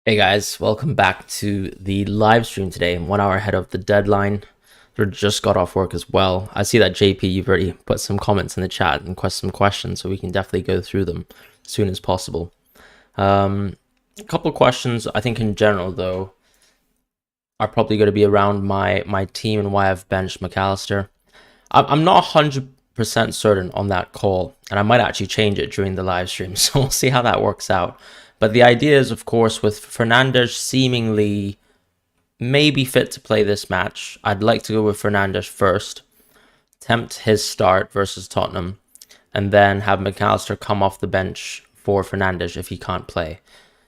Hey guys, welcome back to the live stream today. 1 hour ahead of the deadline. We just got off work as well. I see that JP, you've already put some comments in the chat and some questions, so we can definitely go through them as soon as possible. A couple of questions, I think in general though, are probably going to be around my team and why I've benched McAllister. I'm not 100% certain on that call, and I might actually change it during the live stream, so we'll see how that works out. But the idea is, of course, with Fernandez seemingly maybe fit to play this match, I'd like to go with Fernandez first, tempt his start versus Tottenham, and then have McAllister come off the bench for Fernandez if he can't play.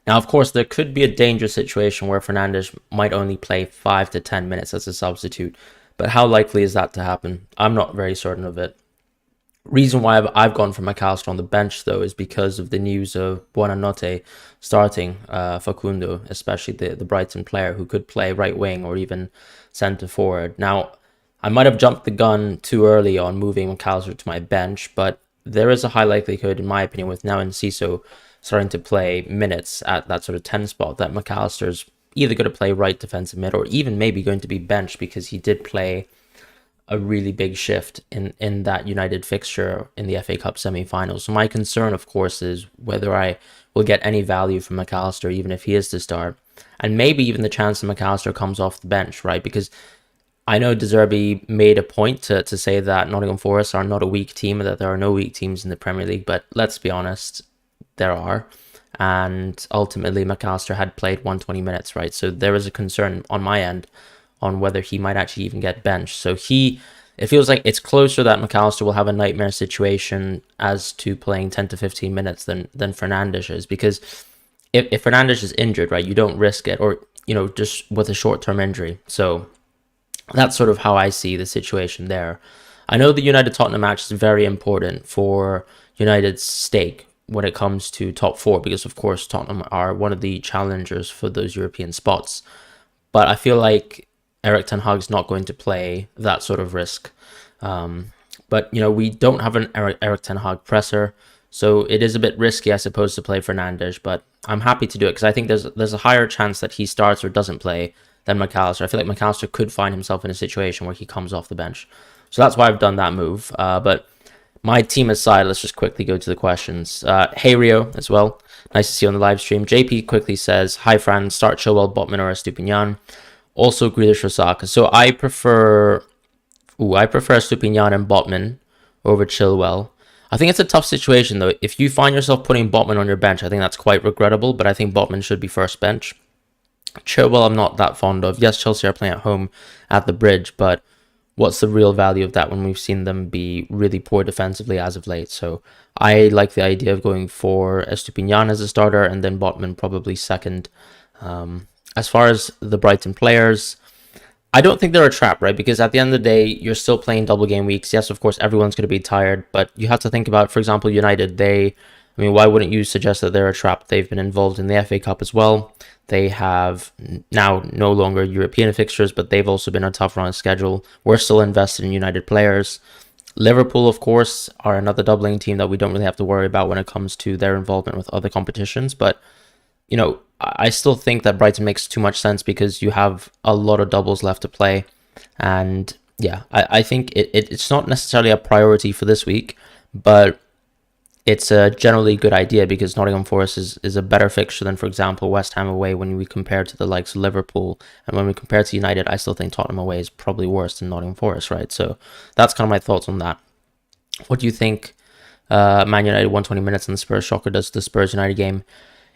Now, of course, there could be a dangerous situation where Fernandez might only play 5 to 10 minutes as a substitute, but how likely is that to happen? I'm not very certain of it. Reason why I've gone for McAllister on the bench, though, is because of the news of Buonanotte starting Facundo, especially the Brighton player who could play right wing or even centre forward. Now, I might have jumped the gun too early on moving McAllister to my bench, but there is a high likelihood, in my opinion, with now Enciso starting to play minutes at that sort of 10 spot, that McAllister's either going to play right defensive mid or even maybe going to be benched because he did play a really big shift in that United fixture in the FA Cup semi-finals. So my concern, of course, is whether I will get any value from McAllister, even if he is to start, and maybe even the chance that McAllister comes off the bench, right? Because I know De Zerbi made a point to say that Nottingham Forest are not a weak team, that there are no weak teams in the Premier League, but let's be honest, there are. And ultimately, McAllister had played 120 minutes, right? So there is a concern on my end on whether he might actually even get benched. So it feels like it's closer that McAllister will have a nightmare situation as to playing 10 to 15 minutes than Fernandez is, because if Fernandez is injured, right, you don't risk it, or, just with a short-term injury. So that's sort of how I see the situation there. I know the United-Tottenham match is very important for United's stake when it comes to top four, because of course Tottenham are one of the challengers for those European spots. But I feel like Erik ten Hag's not going to play that sort of risk. But, we don't have an Erik ten Hag presser, so it is a bit risky, I suppose, to play Fernandez, but I'm happy to do it because I think there's a higher chance that he starts or doesn't play than McAllister. I feel like McAllister could find himself in a situation where he comes off the bench. So that's why I've done that move. But my team aside, let's just quickly go to the questions. Hey Rio as well. Nice to see you on the live stream. JP quickly says, hi Fran, start Chilwell, Botman or Estupinian. Also Grealish or Saka. So I prefer Estupinian and Botman over Chilwell. I think it's a tough situation though. If you find yourself putting Botman on your bench, I think that's quite regrettable, but I think Botman should be first bench. Chilwell I'm not that fond of. Yes, Chelsea are playing at home at the Bridge, but what's the real value of that when we've seen them be really poor defensively as of late? So I like the idea of going for Estupinian as a starter and then Botman probably second. As far as the Brighton players, I don't think they're a trap, right? Because at the end of the day, you're still playing double game weeks. Yes, of course, everyone's going to be tired, but you have to think about, for example, United. Why wouldn't you suggest that they're a trap? They've been involved in the FA Cup as well. They have now no longer European fixtures, but they've also been a tough run schedule. We're still invested in United players. Liverpool, of course, are another doubling team that we don't really have to worry about when it comes to their involvement with other competitions. But, I still think that Brighton makes too much sense because you have a lot of doubles left to play. And yeah, I think it's not necessarily a priority for this week, but it's a generally good idea because Nottingham Forest is a better fixture than, for example, West Ham away when we compare to the likes of Liverpool. And when we compare to United, I still think Tottenham away is probably worse than Nottingham Forest, right? So that's kind of my thoughts on that. What do you think Man United 120 minutes and the Spurs shocker does to the Spurs United game?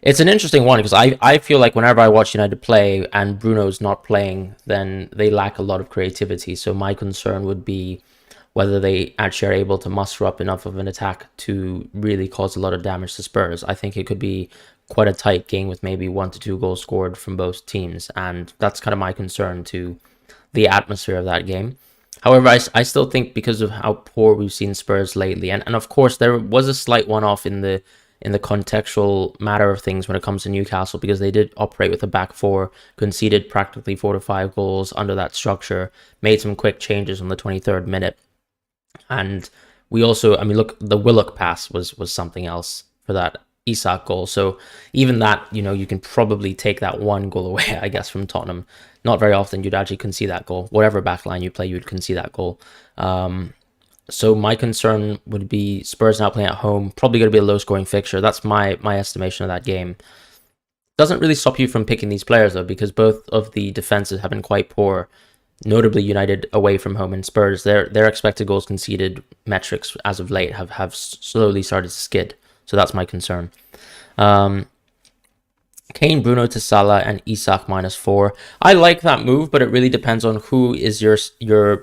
It's an interesting one because I feel like whenever I watch United play and Bruno's not playing, then they lack a lot of creativity. So my concern would be whether they actually are able to muster up enough of an attack to really cause a lot of damage to Spurs. I think it could be quite a tight game with maybe 1 to 2 goals scored from both teams. And that's kind of my concern to the atmosphere of that game. However, I still think because of how poor we've seen Spurs lately, and of course there was a slight one-off in the contextual matter of things when it comes to Newcastle because they did operate with a back four, conceded practically 4 to 5 goals under that structure, made some quick changes on the 23rd minute. And we also, look, the Willock pass was something else for that. Isak goal. So even that, you can probably take that one goal away, I guess, from Tottenham. Not very often you'd actually concede that goal. Whatever backline you play, you'd concede that goal. So my concern would be Spurs now playing at home, probably going to be a low-scoring fixture. That's my estimation of that game. Doesn't really stop you from picking these players, though, because both of the defenses have been quite poor, notably United away from home, and Spurs, their expected goals conceded metrics as of late have slowly started to skid. So that's my concern. Kane, Bruno to Salah, and Isak -4. I like that move, but it really depends on who is your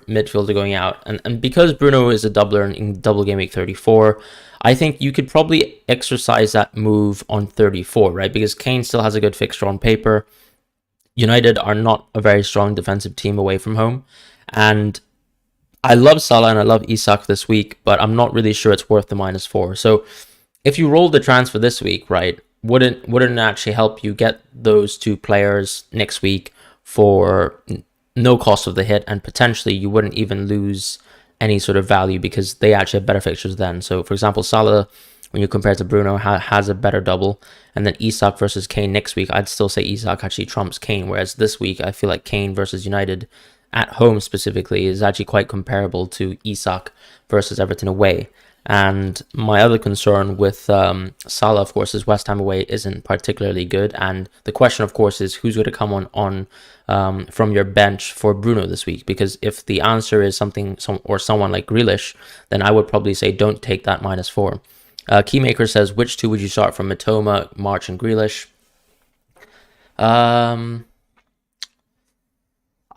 midfielder going out. And because Bruno is a doubler in double game week 34, I think you could probably exercise that move on 34, right? Because Kane still has a good fixture on paper. United are not a very strong defensive team away from home. And I love Salah and I love Isak this week, but I'm not really sure it's worth the -4. So if you roll the transfer this week, right, wouldn't it actually help you get those two players next week for no cost of the hit, and potentially you wouldn't even lose any sort of value because they actually have better fixtures then. So for example, Salah, when you compare to Bruno, has a better double, and then Isak versus Kane next week, I'd still say Isak actually trumps Kane, whereas this week I feel like Kane versus United at home specifically is actually quite comparable to Isak versus Everton away. And my other concern with Salah, of course, is West Ham away isn't particularly good. And the question, of course, is who's going to come on from your bench for Bruno this week? Because if the answer is someone like Grealish, then I would probably say don't take that -4. Keymaker says, which two would you start from Mitoma, March, and Grealish? I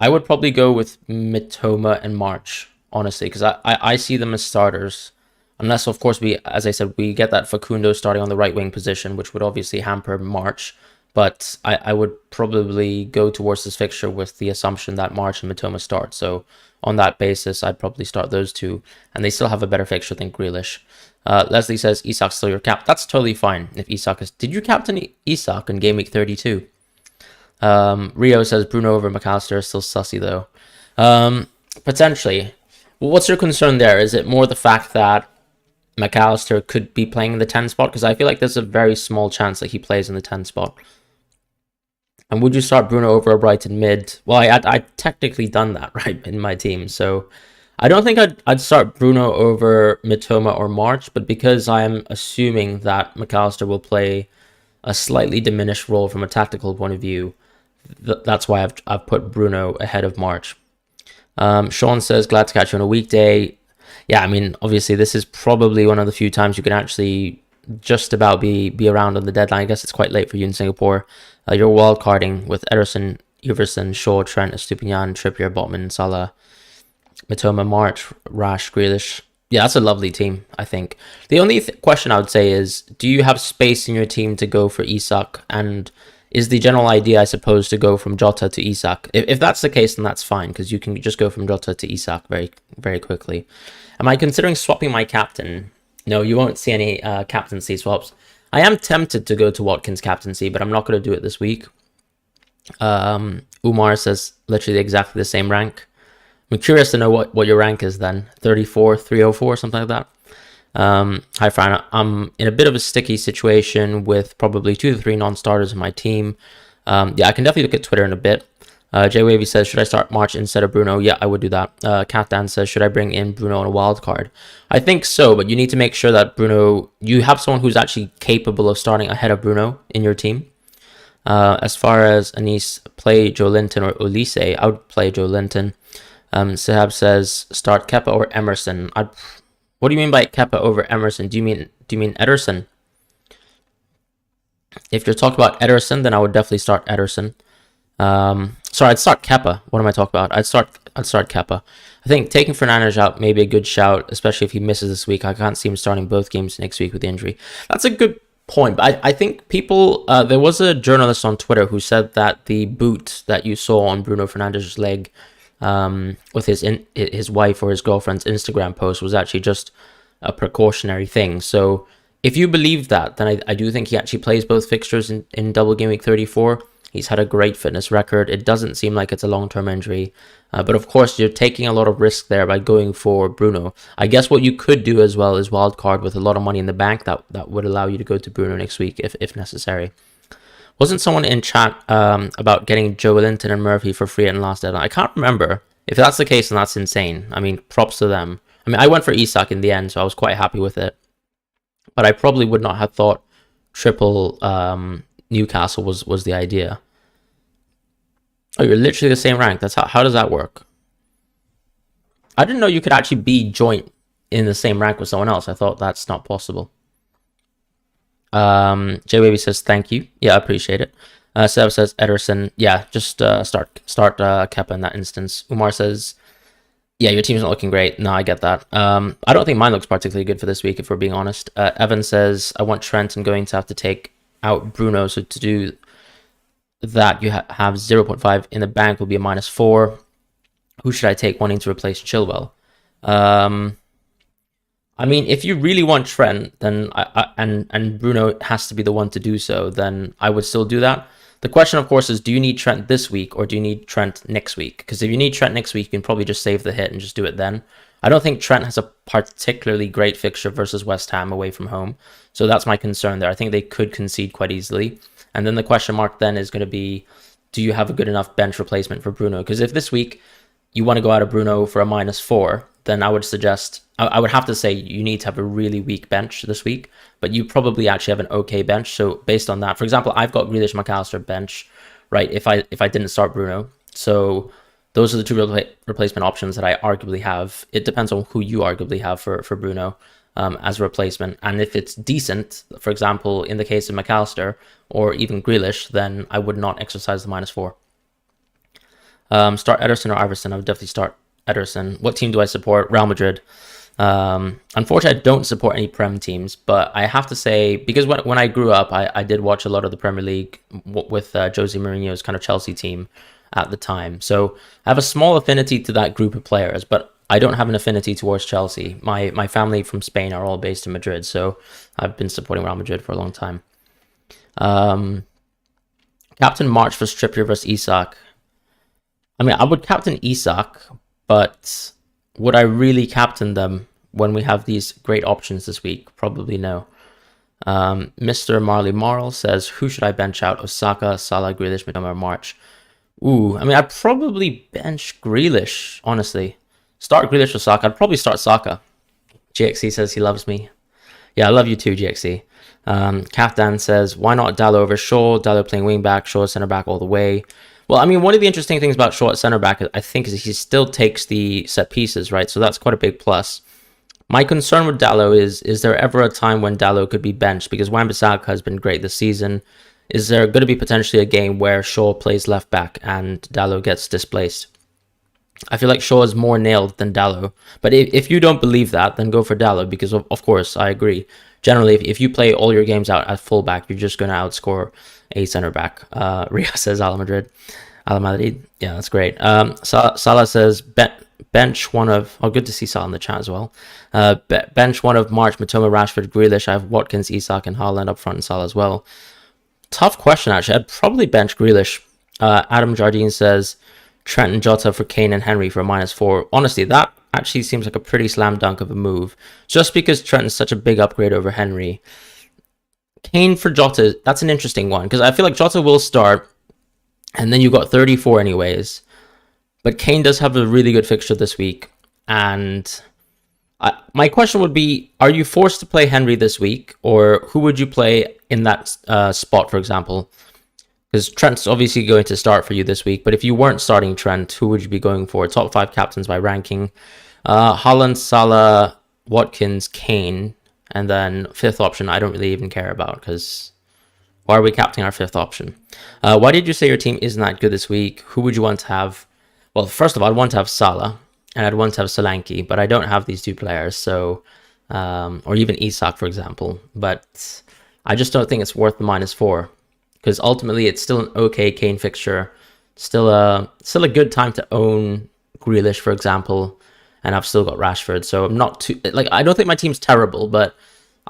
would probably go with Mitoma and March, honestly, because I see them as starters. Unless, of course, as I said, we get that Facundo starting on the right wing position, which would obviously hamper March. But I would probably go towards this fixture with the assumption that March and Mitoma start. So on that basis, I'd probably start those two. And they still have a better fixture than Grealish. Leslie says, Isak's still your cap. That's totally fine if Isak is... Did you captain Isak in Game Week 32? Rio says, Bruno over McAllister is still sussy, though. Potentially. Well, what's your concern there? Is it more the fact that McAllister could be playing in the 10 spot? Because I feel like there's a very small chance that he plays in the 10 spot. And would you start Bruno over a Brighton mid? Well, I technically done that, right, in my team. So I don't think I'd start Bruno over Mitoma or March, but because I'm assuming that McAllister will play a slightly diminished role from a tactical point of view, that's why I've put Bruno ahead of March. Sean says, glad to catch you on a weekday. Yeah, I mean, obviously, this is probably one of the few times you can actually just about be around on the deadline. I guess it's quite late for you in Singapore. You're wildcarding with Ederson, Everson, Shaw, Trent, Estupinian, Trippier, Botman, Salah, Mitoma, March, Rash, Grealish. Yeah, that's a lovely team, I think. The only question I would say is, do you have space in your team to go for Isak? And is the general idea, I suppose, to go from Jota to Isak? If that's the case, then that's fine, because you can just go from Jota to Isak very, very quickly. Am I considering swapping my captain? No, you won't see any captaincy swaps. I am tempted to go to Watkins captaincy, but I'm not going to do it this week. Umar says literally exactly the same rank. I'm curious to know what your rank is then. 34, 304, something like that. Hi, Fran. I'm in a bit of a sticky situation with probably 2 to 3 non-starters in my team. Yeah, I can definitely look at Twitter in a bit. Jay Wavy says, should I start March instead of Bruno? Yeah, I would do that. Captain says, should I bring in Bruno on a wild card? I think so, but you need to make sure that Bruno, you have someone who's actually capable of starting ahead of Bruno in your team. As far as Anis, play Joe Linton or Ulisse, I would play Joe Linton. Sahab says, start Kepa or Emerson. What do you mean by Kepa over Emerson? Do you mean Ederson? If you're talking about Ederson, then I would definitely start Ederson. Sorry, I'd start Kepa. What am I talking about? I'd start Kepa. I think taking Fernandez out may be a good shout, especially if he misses this week. I can't see him starting both games next week with the injury. That's a good point. But I think people, there was a journalist on Twitter who said that the boot that you saw on Bruno Fernandez's leg with his wife or his girlfriend's Instagram post was actually just a precautionary thing. So if you believe that, then I do think he actually plays both fixtures in double game week 34. He's had a great fitness record. It doesn't seem like it's a long-term injury. But of course, you're taking a lot of risk there by going for Bruno. I guess what you could do as well is wildcard with a lot of money in the bank. That would allow you to go to Bruno next week if necessary. Wasn't someone in chat about getting Joe Linton and Murphy for free in last deadline? I can't remember. If that's the case, then that's insane. I mean, props to them. I mean, I went for Isak in the end, so I was quite happy with it. But I probably would not have thought triple Newcastle was the idea. Oh, you're literally the same rank. That's how does that work? I didn't know you could actually be joint in the same rank with someone else. I thought that's not possible. J-Baby says thank you. Yeah, I appreciate it. Seb says Ederson. Yeah, just start Kepa in that instance. Umar says, yeah, your team's not looking great. No, I get that. I don't think mine looks particularly good for this week, if we're being honest. Evan says, I want Trent and going to have to take out Bruno. So to do that, you have 0.5 in the bank will be a -4. Who should I take wanting to replace Chilwell? I mean, if you really want Trent, then and Bruno has to be the one to do so, then I would still do that. The question, of course, is do you need Trent this week or do you need Trent next week? Because if you need Trent next week, you can probably just save the hit and just do it then. I don't think Trent has a particularly great fixture versus West Ham away from home. So that's my concern there. I think they could concede quite easily. And then the question mark then is going to be, do you have a good enough bench replacement for Bruno? Because if this week you want to go out of Bruno for a -4, then I would suggest, I would have to say you need to have a really weak bench this week, but you probably actually have an okay bench. So based on that, for example, I've got Grealish, McAllister bench, right? If I didn't start Bruno. So those are the two replacement options that I arguably have. It depends on who you arguably have for Bruno as a replacement. And if it's decent, for example, in the case of McAllister or even Grealish, then I would not exercise the -4. Start Ederson or Iverson? I would definitely start Ederson. What team do I support? Real Madrid. Unfortunately, I don't support any Prem teams, but I have to say, because when I grew up, I did watch a lot of the Premier League with Jose Mourinho's kind of Chelsea team at the time. So I have a small affinity to that group of players, but I don't have an affinity towards Chelsea. My family from Spain are all based in Madrid, so I've been supporting Real Madrid for a long time. Captain March versus Trippier versus Isak. I mean, I would captain Isak, but would I really captain them when we have these great options this week? Probably no. Mr. Marley Marl says, who should I bench out? Osaka, Salah, Grealish, Mitoma, March. Ooh, I mean, I'd probably bench Grealish, honestly. Start Grealish or Saka. I'd probably start Saka. GXC says he loves me. Yeah, I love you too, GXC. Kafdan says, why not Dallo over Shaw? Dallo playing wing back, Shaw center back all the way. Well, I mean, one of the interesting things about Shaw at center back, I think, is he still takes the set pieces, right? So that's quite a big plus. My concern with Dallo is there ever a time when Dallo could be benched? Because Wan-Bissaka has been great this season. Is there going to be potentially a game where Shaw plays left back and Dallo gets displaced? I feel like Shaw is more nailed than Dallo. But if you don't believe that, then go for Dallo, because of course, I agree. Generally, if you play all your games out at fullback, you're just going to outscore a center back. Ria says Ala Madrid. Yeah, that's great. Salah says bench one of... Oh, good to see Salah in the chat as well. Bench one of March, Matoma, Rashford, Grealish. I have Watkins, Isak, and Haaland up front, and Salah as well. Tough question, actually. I'd probably bench Grealish. Adam Jardine says Trent and Jota for Kane and Henry for a -4. Honestly, that actually seems like a pretty slam dunk of a move. Just because Trent is such a big upgrade over Henry. Kane for Jota, that's an interesting one, because I feel like Jota will start, and then you got 34 anyways. But Kane does have a really good fixture this week, and my question would be, are you forced to play Henry this week, or who would you play in that spot, for example? Because Trent's obviously going to start for you this week, but if you weren't starting Trent, who would you be going for? Top 5 captains by ranking. Haaland, Salah, Watkins, Kane, and then 5th option I don't really even care about, because why are we captaining our 5th option? Why did you say your team isn't that good this week? Who would you want to have? Well, first of all, I'd want to have Salah, and I'd want to have Solanke, but I don't have these two players, so or even Isak, for example. But I just don't think it's worth the -4, because ultimately it's still an okay Kane fixture, still a good time to own Grealish, for example, and I've still got Rashford, so I'm not too, like, I don't think my team's terrible, but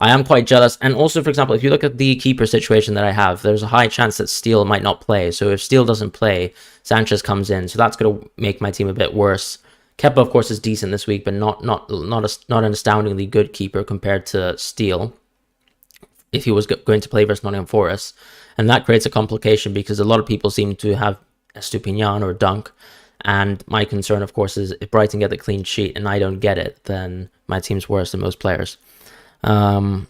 I am quite jealous. And also, for example, if you look at the keeper situation that I have, there's a high chance that Steele might not play. So if Steele doesn't play, Sanchez comes in. So that's going to make my team a bit worse. Kepa, of course, is decent this week, but not an astoundingly good keeper compared to Steele if he was going to play versus Nottingham Forest. And that creates a complication because a lot of people seem to have Estupinian or Dunk. And my concern, of course, is if Brighton get the clean sheet and I don't get it, then my team's worse than most players. Adam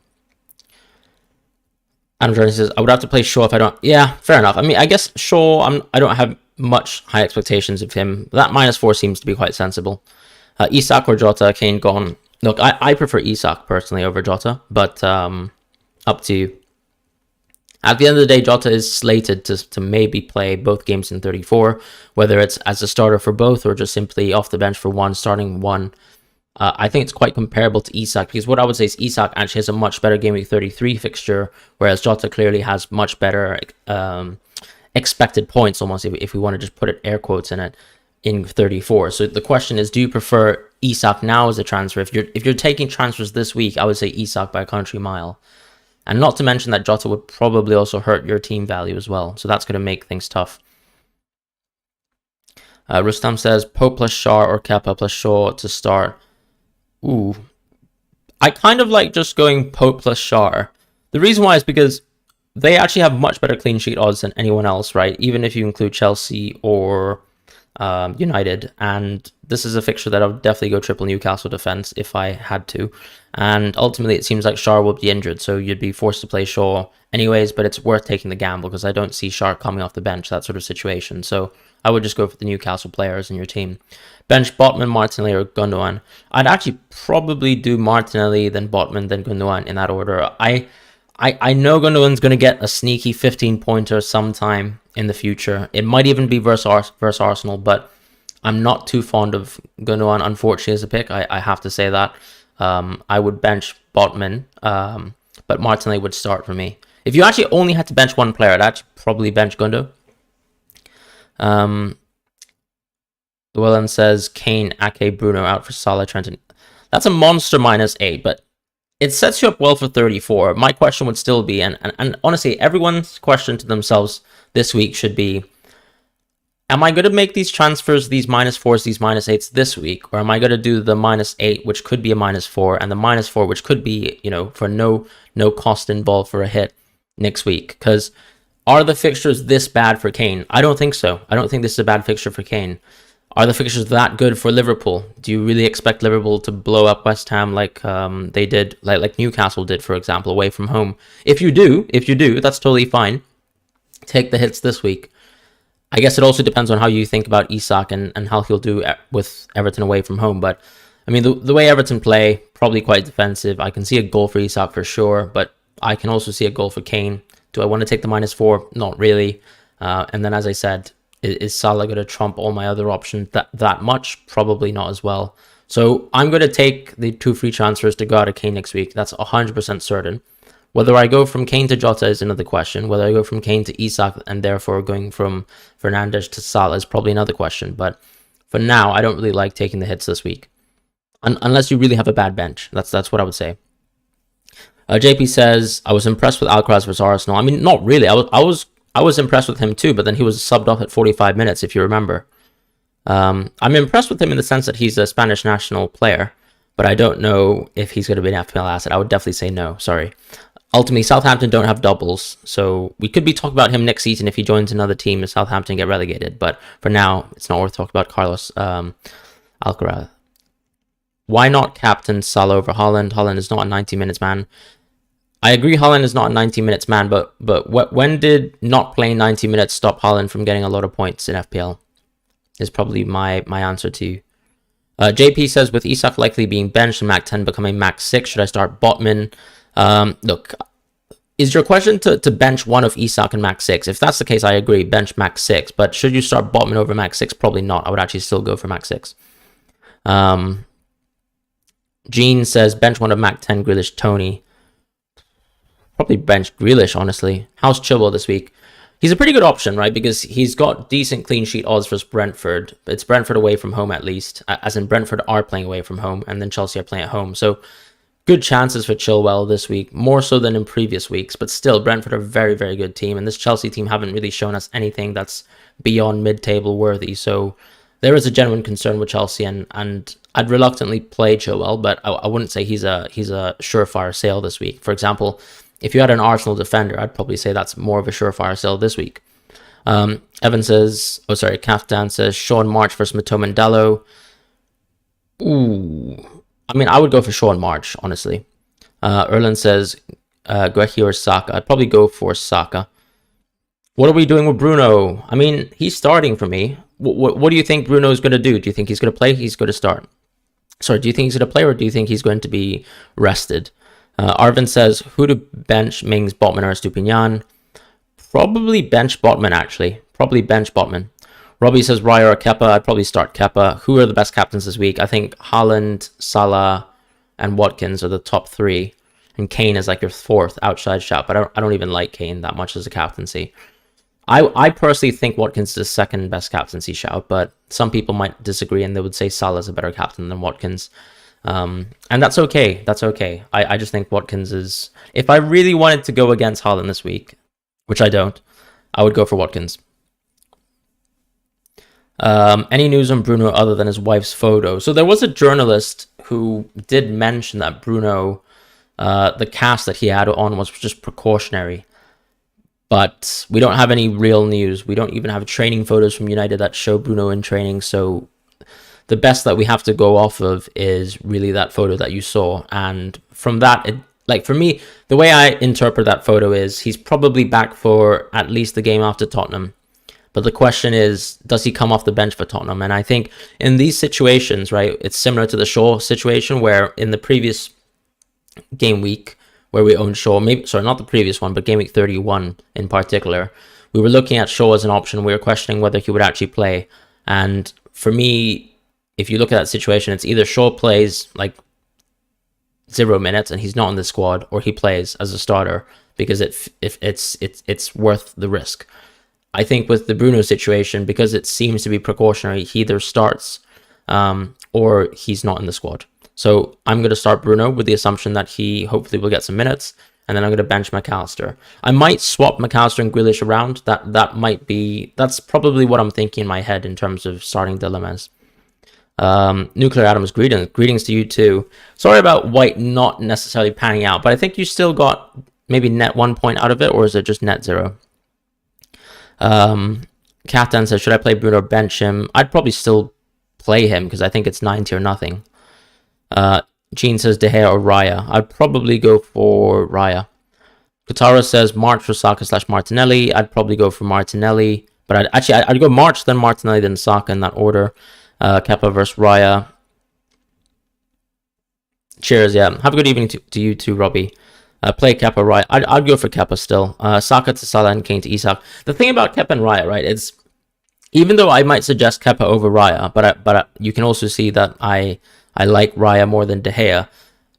Jordan says, I would have to play Shaw if I don't... Yeah, fair enough. I mean, I guess Shaw, I don't have much high expectations of him. That -4 seems to be quite sensible. Isak or Jota, Kane gone. Look, I prefer Isak personally over Jota, but up to you. At the end of the day, Jota is slated to maybe play both games in 34, whether it's as a starter for both or just simply off the bench for one, starting one. I think it's quite comparable to Isak, because what I would say is Isak actually has a much better Gameweek 33 fixture, whereas Jota clearly has much better expected points, almost, if we want to just put it air quotes in it, in 34. So the question is, do you prefer Isak now as a transfer? If you're taking transfers this week, I would say Isak by a country mile. And not to mention that Jota would probably also hurt your team value as well. So that's going to make things tough. Rustam says, Pope plus Shaw or Kepa plus Shaw to start. Ooh. I kind of like just going Pope plus Shaw. The reason why is because they actually have much better clean sheet odds than anyone else, right? Even if you include Chelsea or United. And this is a fixture that I would definitely go triple Newcastle defense if I had to. And ultimately, it seems like Shaw will be injured, so you'd be forced to play Shaw anyways, but it's worth taking the gamble because I don't see Shaw coming off the bench, that sort of situation. So I would just go for the Newcastle players in your team. Bench Botman, Martinelli, or Gundogan. I'd actually probably do Martinelli, then Botman, then Gundogan in that order. I know Gundogan's going to get a sneaky 15-pointer sometime in the future. It might even be versus Arsenal, but I'm not too fond of Gundogan, unfortunately, as a pick. I have to say that. I would bench Botman, but Martinelli would start for me. If you actually only had to bench one player, I'd actually probably bench Gundo. Llewellyn says, Kane, Ake, Bruno out for Salah, Trenton. That's a monster -8, but it sets you up well for 34. My question would still be, and honestly, everyone's question to themselves this week should be, am I going to make these transfers, these -4s, these -8s this week? Or am I going to do the -8, which could be a -4, and the -4, which could be, for no cost involved for a hit next week? Because are the fixtures this bad for Kane? I don't think so. I don't think this is a bad fixture for Kane. Are the fixtures that good for Liverpool? Do you really expect Liverpool to blow up West Ham like they did, like Newcastle did, for example, away from home? If you do, that's totally fine. Take the hits this week. I guess it also depends on how you think about Isak and how he'll do with Everton away from home. But, I mean, the way Everton play, probably quite defensive. I can see a goal for Isak for sure, but I can also see a goal for Kane. Do I want to take the -4? Not really. And then, as I said, is Salah going to trump all my other options that much? Probably not as well. So I'm going to take the 2 free transfers to go out of Kane next week. That's 100% certain. Whether I go from Kane to Jota is another question. Whether I go from Kane to Isak and therefore going from Fernandez to Salah is probably another question. But for now, I don't really like taking the hits this week. Unless you really have a bad bench. That's what I would say. JP says, I was impressed with Alcaraz versus Arsenal. I mean, not really. I was impressed with him too, but then he was subbed off at 45 minutes, if you remember. I'm impressed with him in the sense that he's a Spanish national player, but I don't know if he's going to be an FPL asset. I would definitely say no, sorry. Ultimately, Southampton don't have doubles, so we could be talking about him next season if he joins another team and Southampton get relegated, but for now, it's not worth talking about Carlos Alcaraz. Why not captain Salah over Haaland? Haaland is not a 90 minutes man. I agree Haaland is not a 90 minutes man, but when did not playing 90 minutes stop Haaland from getting a lot of points in FPL? Is probably my answer to you. JP says, with Isak likely being benched and Mac 10 becoming Mac 6, should I start Botman? Look, is your question to bench one of Isak and Mac 6? If that's the case, I agree, bench Mac 6. But should you start Botman over Mac 6? Probably not. I would actually still go for Mac 6. Gene says, bench one of Mac 10, Grealish, Tony. Probably bench Grealish, honestly. How's Chilwell this week? He's a pretty good option, right? Because he's got decent clean sheet odds versus Brentford. It's Brentford away from home, at least. As in, Brentford are playing away from home, and then Chelsea are playing at home. So, good chances for Chilwell this week, more so than in previous weeks. But still, Brentford are a very, very good team. And this Chelsea team haven't really shown us anything that's beyond mid-table worthy. So there is a genuine concern with Chelsea. And I'd reluctantly play Chilwell, but I wouldn't say he's a surefire sale this week. For example, if you had an Arsenal defender, I'd probably say that's more of a surefire sale this week. Evan says, Captain says, Sean March versus Matoma Dallo. Ooh. I mean, I would go for Sean March, honestly. Erlen says, Guehi or Saka. I'd probably go for Saka. What are we doing with Bruno? I mean, he's starting for me. What do you think Bruno is going to do? Do you think he's going to play? He's going to start. Sorry, do you think he's going to play, or do you think he's going to be rested? Arvin says, who to bench, Mings, Botman, or Stupinian? Probably bench Botman, actually. Probably bench Botman. Robbie says Raya or Kepa. I'd probably start Kepa. Who are the best captains this week? I think Haaland, Salah, and Watkins are the top three. And Kane is like your fourth outside shot. But I don't even like Kane that much as a captaincy. I personally think Watkins is the second best captaincy shout. But some people might disagree and they would say Salah's a better captain than Watkins. And that's okay. That's okay. I just think Watkins is... If I really wanted to go against Haaland this week, which I don't, I would go for Watkins. Any news on Bruno other than his wife's photo? So there was a journalist who did mention that Bruno, the cast that he had on was just precautionary. But we don't have any real news. We don't even have training photos from United that show Bruno in training. So the best that we have to go off of is really that photo that you saw. And from that, for me, the way I interpret that photo is he's probably back for at least the game after Tottenham. But the question is, does he come off the bench for Tottenham? And I think in these situations, right, it's similar to the Shaw situation where in the previous game week where we owned Shaw, not the previous one, but game week 31 in particular, we were looking at Shaw as an option. We were questioning whether he would actually play. And for me, if you look at that situation, it's either Shaw plays like 0 minutes and he's not in the squad, or he plays as a starter because it's worth the risk. I think with the Bruno situation, because it seems to be precautionary, he either starts or he's not in the squad. So I'm going to start Bruno with the assumption that he hopefully will get some minutes, and then I'm going to bench McAllister. I might swap McAllister and Grealish around. That's probably what I'm thinking in my head in terms of starting dilemmas. Nuclear Adams, greetings to you too. Sorry about White not necessarily panning out, but I think you still got maybe net 1 point out of it, or is it just net 0? Captain says, should I play Bruno or bench him? I'd probably still play him because I think it's 90 or nothing. Gene says De Gea or Raya. I'd probably go for Raya. Katara says March for Saka / Martinelli. I'd probably go for Martinelli, but I'd go March, then Martinelli, then Saka in that order. Kepa versus Raya. Cheers, yeah. Have a good evening to you too, Robbie. Play Kepa, Raya. I'd go for Kepa still. Saka to Salah and Kane to Isak. The thing about Kepa and Raya, right, is even though I might suggest Kepa over Raya, but you can also see that I like Raya more than De Gea.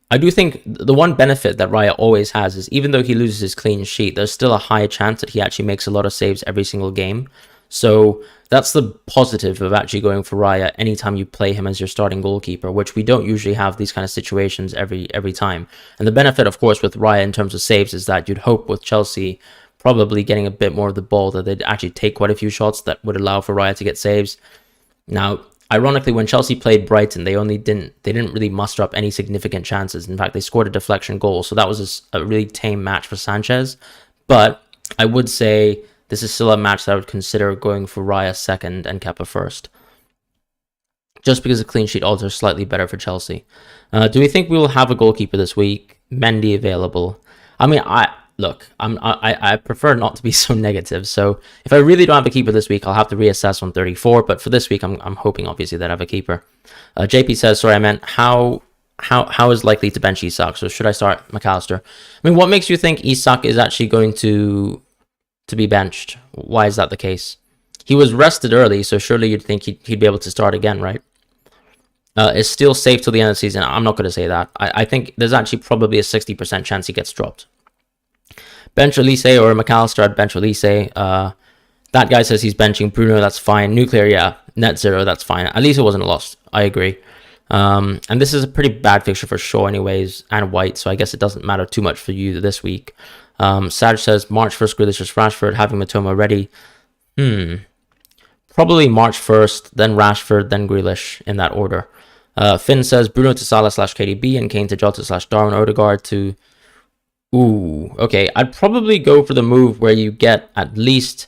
I do think the one benefit that Raya always has is even though he loses his clean sheet, there's still a high chance that he actually makes a lot of saves every single game. So that's the positive of actually going for Raya anytime you play him as your starting goalkeeper, which we don't usually have these kind of situations every time. And the benefit, of course, with Raya in terms of saves is that you'd hope with Chelsea probably getting a bit more of the ball that they'd actually take quite a few shots that would allow for Raya to get saves. Now, ironically, when Chelsea played Brighton, they didn't really muster up any significant chances. In fact, they scored a deflection goal, so that was a really tame match for Sanchez. But I would say this is still a match that I would consider going for Raya second and Kepa first, just because the clean sheet odds are slightly better for Chelsea. Do we think we will have a goalkeeper this week? Mendy available? I mean, I prefer not to be so negative. So if I really don't have a keeper this week, I'll have to reassess on 34. But for this week, I'm hoping obviously that I have a keeper. JP says, sorry, I meant how is likely to bench Isak? So should I start McAllister? I mean, what makes you think Isak is actually going to be benched? Why is that the case? He was rested early, so surely you'd think he'd be able to start again, right? Is still safe till the end of the season? I'm not going to say that. I think there's actually probably a 60% chance he gets dropped. Bench Elise or McAllister? I'd bench Elise. That guy says he's benching Bruno. That's fine. Nuclear, yeah. Net 0, that's fine. At least it wasn't a loss. I agree. And this is a pretty bad fixture for Shaw anyways, and White, so I guess it doesn't matter too much for you this week. Saj says March 1st, Grealish is Rashford, having Matoma ready. Probably March 1st, then Rashford, then Grealish in that order. Finn says Bruno to Salah / KDB and Kane to Jota / Darwin Odegaard to... Ooh, okay. I'd probably go for the move where you get at least...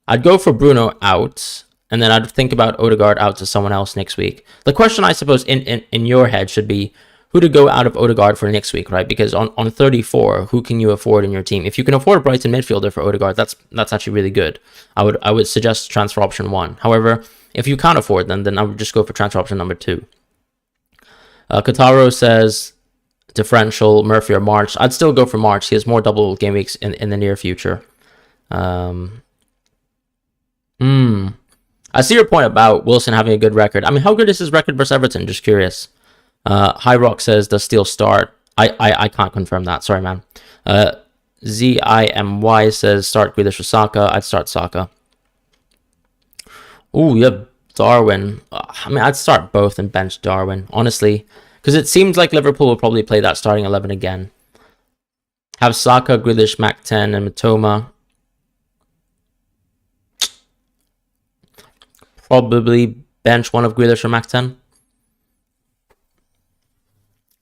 I'd go for Bruno out, and then I'd think about Odegaard out to someone else next week. The question, I suppose, in your head should be who to go out of Odegaard for next week, right? Because on 34, who can you afford in your team? If you can afford Brighton midfielder for Odegaard, that's actually really good. I would suggest transfer option 1. However, if you can't afford them, then I would just go for transfer option number 2. Kataro says differential Murphy or March. I'd still go for March. He has more double game weeks in the near future. I see your point about Wilson having a good record. I mean, how good is his record versus Everton? Just curious. High Rock says, does Steele start? I can't confirm that. Sorry, man. ZIMY says, start Grealish or Saka. I'd start Saka. Ooh, you have Darwin. I mean, I'd start both and bench Darwin, honestly. Because it seems like Liverpool will probably play that starting 11 again. Have Saka, Grealish, Mac 10, and Matoma. Probably bench one of Grealish or Mac 10.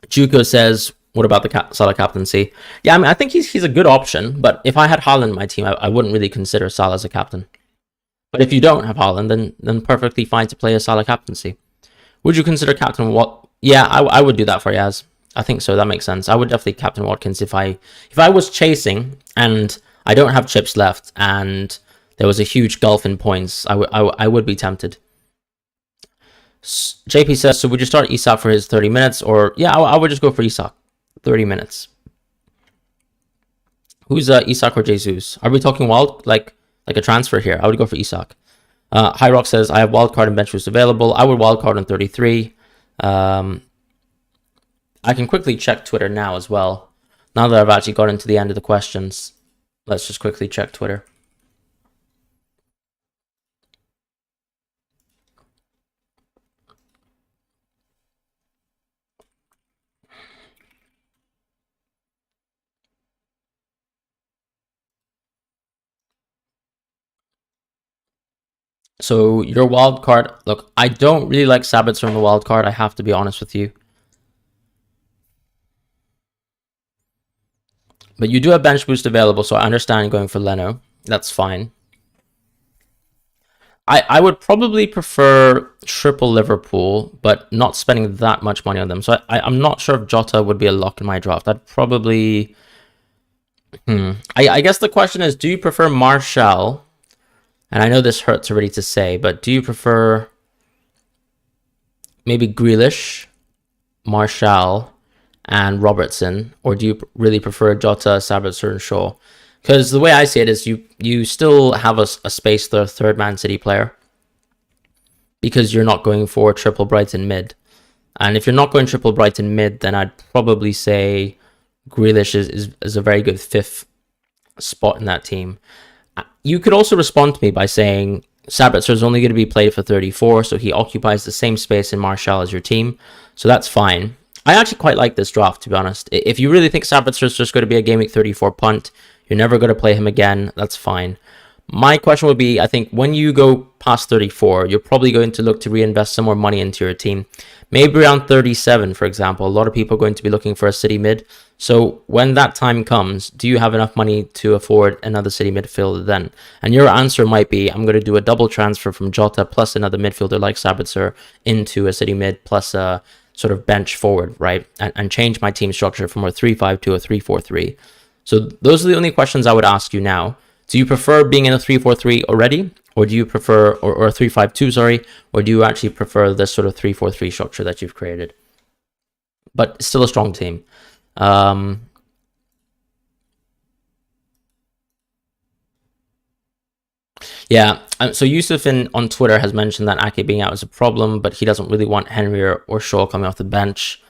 Juko says, what about the Salah captaincy? Yeah, I mean, I think he's a good option, but if I had Haaland in my team, I wouldn't really consider Salah as a captain. But if you don't have Haaland, then perfectly fine to play a Salah captaincy. Would you consider captain what? Yeah, I would do that for Yaz. I think so. That makes sense. I would definitely captain Watkins if I was chasing and I don't have chips left and there was a huge gulf in points. I would be tempted. JP says, so would you start Isak for his 30 minutes? Or, yeah, I would just go for Isak. 30 minutes. Who's Isak or Jesus? Are we talking wild, like a transfer here? I would go for Isak. High Rock says, I have wildcard and bench boost available. I would wildcard on 33. I can quickly check Twitter now as well. Now that I've actually got into the end of the questions, let's just quickly check Twitter. So your wild card, look, I don't really like Sabitzer on the wild card. I have to be honest with you. But you do have bench boost available, so I understand going for Leno. That's fine. I would probably prefer triple Liverpool, but not spending that much money on them. So I'm not sure if Jota would be a lock in my draft. I'd probably... I guess the question is, do you prefer Martial? And I know this hurts already to say, but do you prefer maybe Grealish, Martial, and Robertson? Or do you really prefer Jota, Sabitzer, and Shaw? Because the way I see it is you still have a space for a third Man City player because you're not going for triple Brighton mid. And if you're not going triple Brighton mid, then I'd probably say Grealish is a very good fifth spot in that team. You could also respond to me by saying Sabitzer is only going to be played for 34, so he occupies the same space in Martial as your team. So that's fine. I actually quite like this draft, to be honest. If you really think Sabitzer is just going to be a Game Week 34 punt, you're never going to play him again, that's fine. My question would be, I think when you go past 34, you're probably going to look to reinvest some more money into your team. Maybe around 37, for example. A lot of people are going to be looking for a City mid. So when that time comes, do you have enough money to afford another City midfielder then? And your answer might be, I'm going to do a double transfer from Jota plus another midfielder like Sabitzer into a City mid plus a sort of bench forward, right? And change my team structure from a 3-5 to a 3-4-3. So those are the only questions I would ask you now. Do you prefer being in a 3-4-3 already? Or do you prefer, or a 3-5-2, sorry, or do you actually prefer this sort of 3-4-3 structure that you've created? But still a strong team. Yeah, so Yusuf on Twitter has mentioned that Ake being out is a problem, but he doesn't really want Henry or Shaw coming off the bench.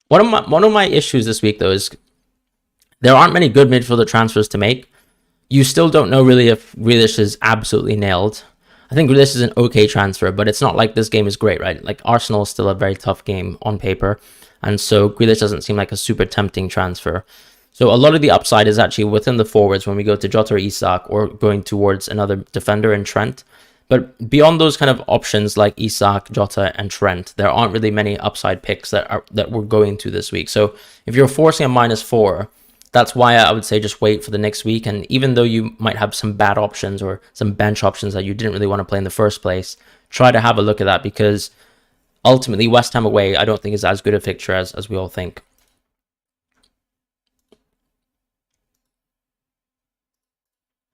One of my issues this week though is there aren't many good midfielder transfers to make. You still don't know really if Grealish is absolutely nailed. I think Grealish is an okay transfer, but it's not like this game is great, right? Like Arsenal is still a very tough game on paper, and so Grealish doesn't seem like a super tempting transfer. So a lot of the upside is actually within the forwards when we go to Jota or Isak, or going towards another defender in Trent. But beyond those kind of options like Isak, Jota, and Trent, there aren't really many upside picks that we're going to this week. So if you're forcing a -4, that's why I would say just wait for the next week. And even though you might have some bad options or some bench options that you didn't really want to play in the first place, try to have a look at that, because ultimately West Ham away I don't think is as good a fixture as we all think.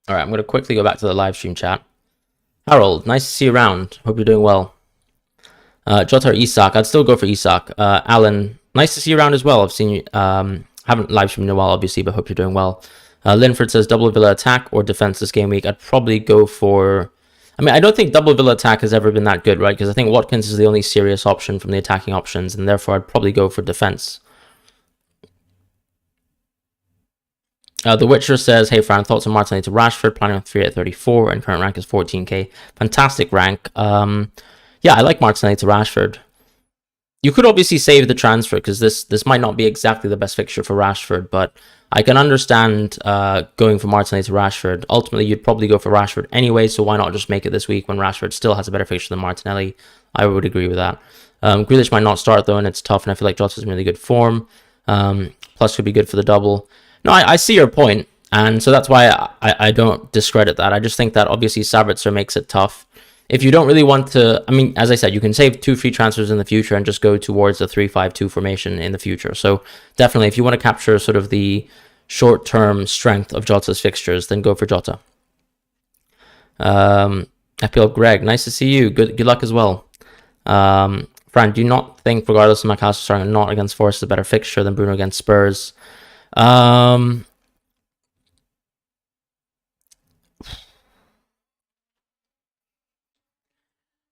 All right, I'm going to quickly go back to the live stream chat. Harold, nice to see you around. Hope you're doing well. Jota or Isak, I'd still go for Isak. Alan, nice to see you around as well. I've seen you, haven't live streamed in a while, obviously, but hope you're doing well. Linford says double Villa attack or defense this game week. I'd probably go for... I mean, I don't think double Villa attack has ever been that good, right? Because I think Watkins is the only serious option from the attacking options, and therefore I'd probably go for defense. The Witcher says, hey Fran, thoughts on Martinelli to Rashford, planning on 3 at 34, and current rank is 14k. Fantastic rank. Yeah, I like Martinelli to Rashford. You could obviously save the transfer, because this might not be exactly the best fixture for Rashford, but I can understand going for Martinelli to Rashford. Ultimately, you'd probably go for Rashford anyway, so why not just make it this week when Rashford still has a better fixture than Martinelli? I would agree with that. Grealish might not start, though, and it's tough, and I feel like Jota's in really good form. Plus, could be good for the double. No, I see your point, and so that's why I don't discredit that. I just think that obviously Sabitzer makes it tough. If you don't really want to, I mean, as I said, you can save 2 free transfers in the future and just go towards the 3-5-2 formation in the future. So definitely, if you want to capture sort of the short-term strength of Jota's fixtures, then go for Jota. FPL Greg, nice to see you. Good luck as well. Fran, do you not think, regardless of McAllister starting or not against Forest, is a better fixture than Bruno against Spurs?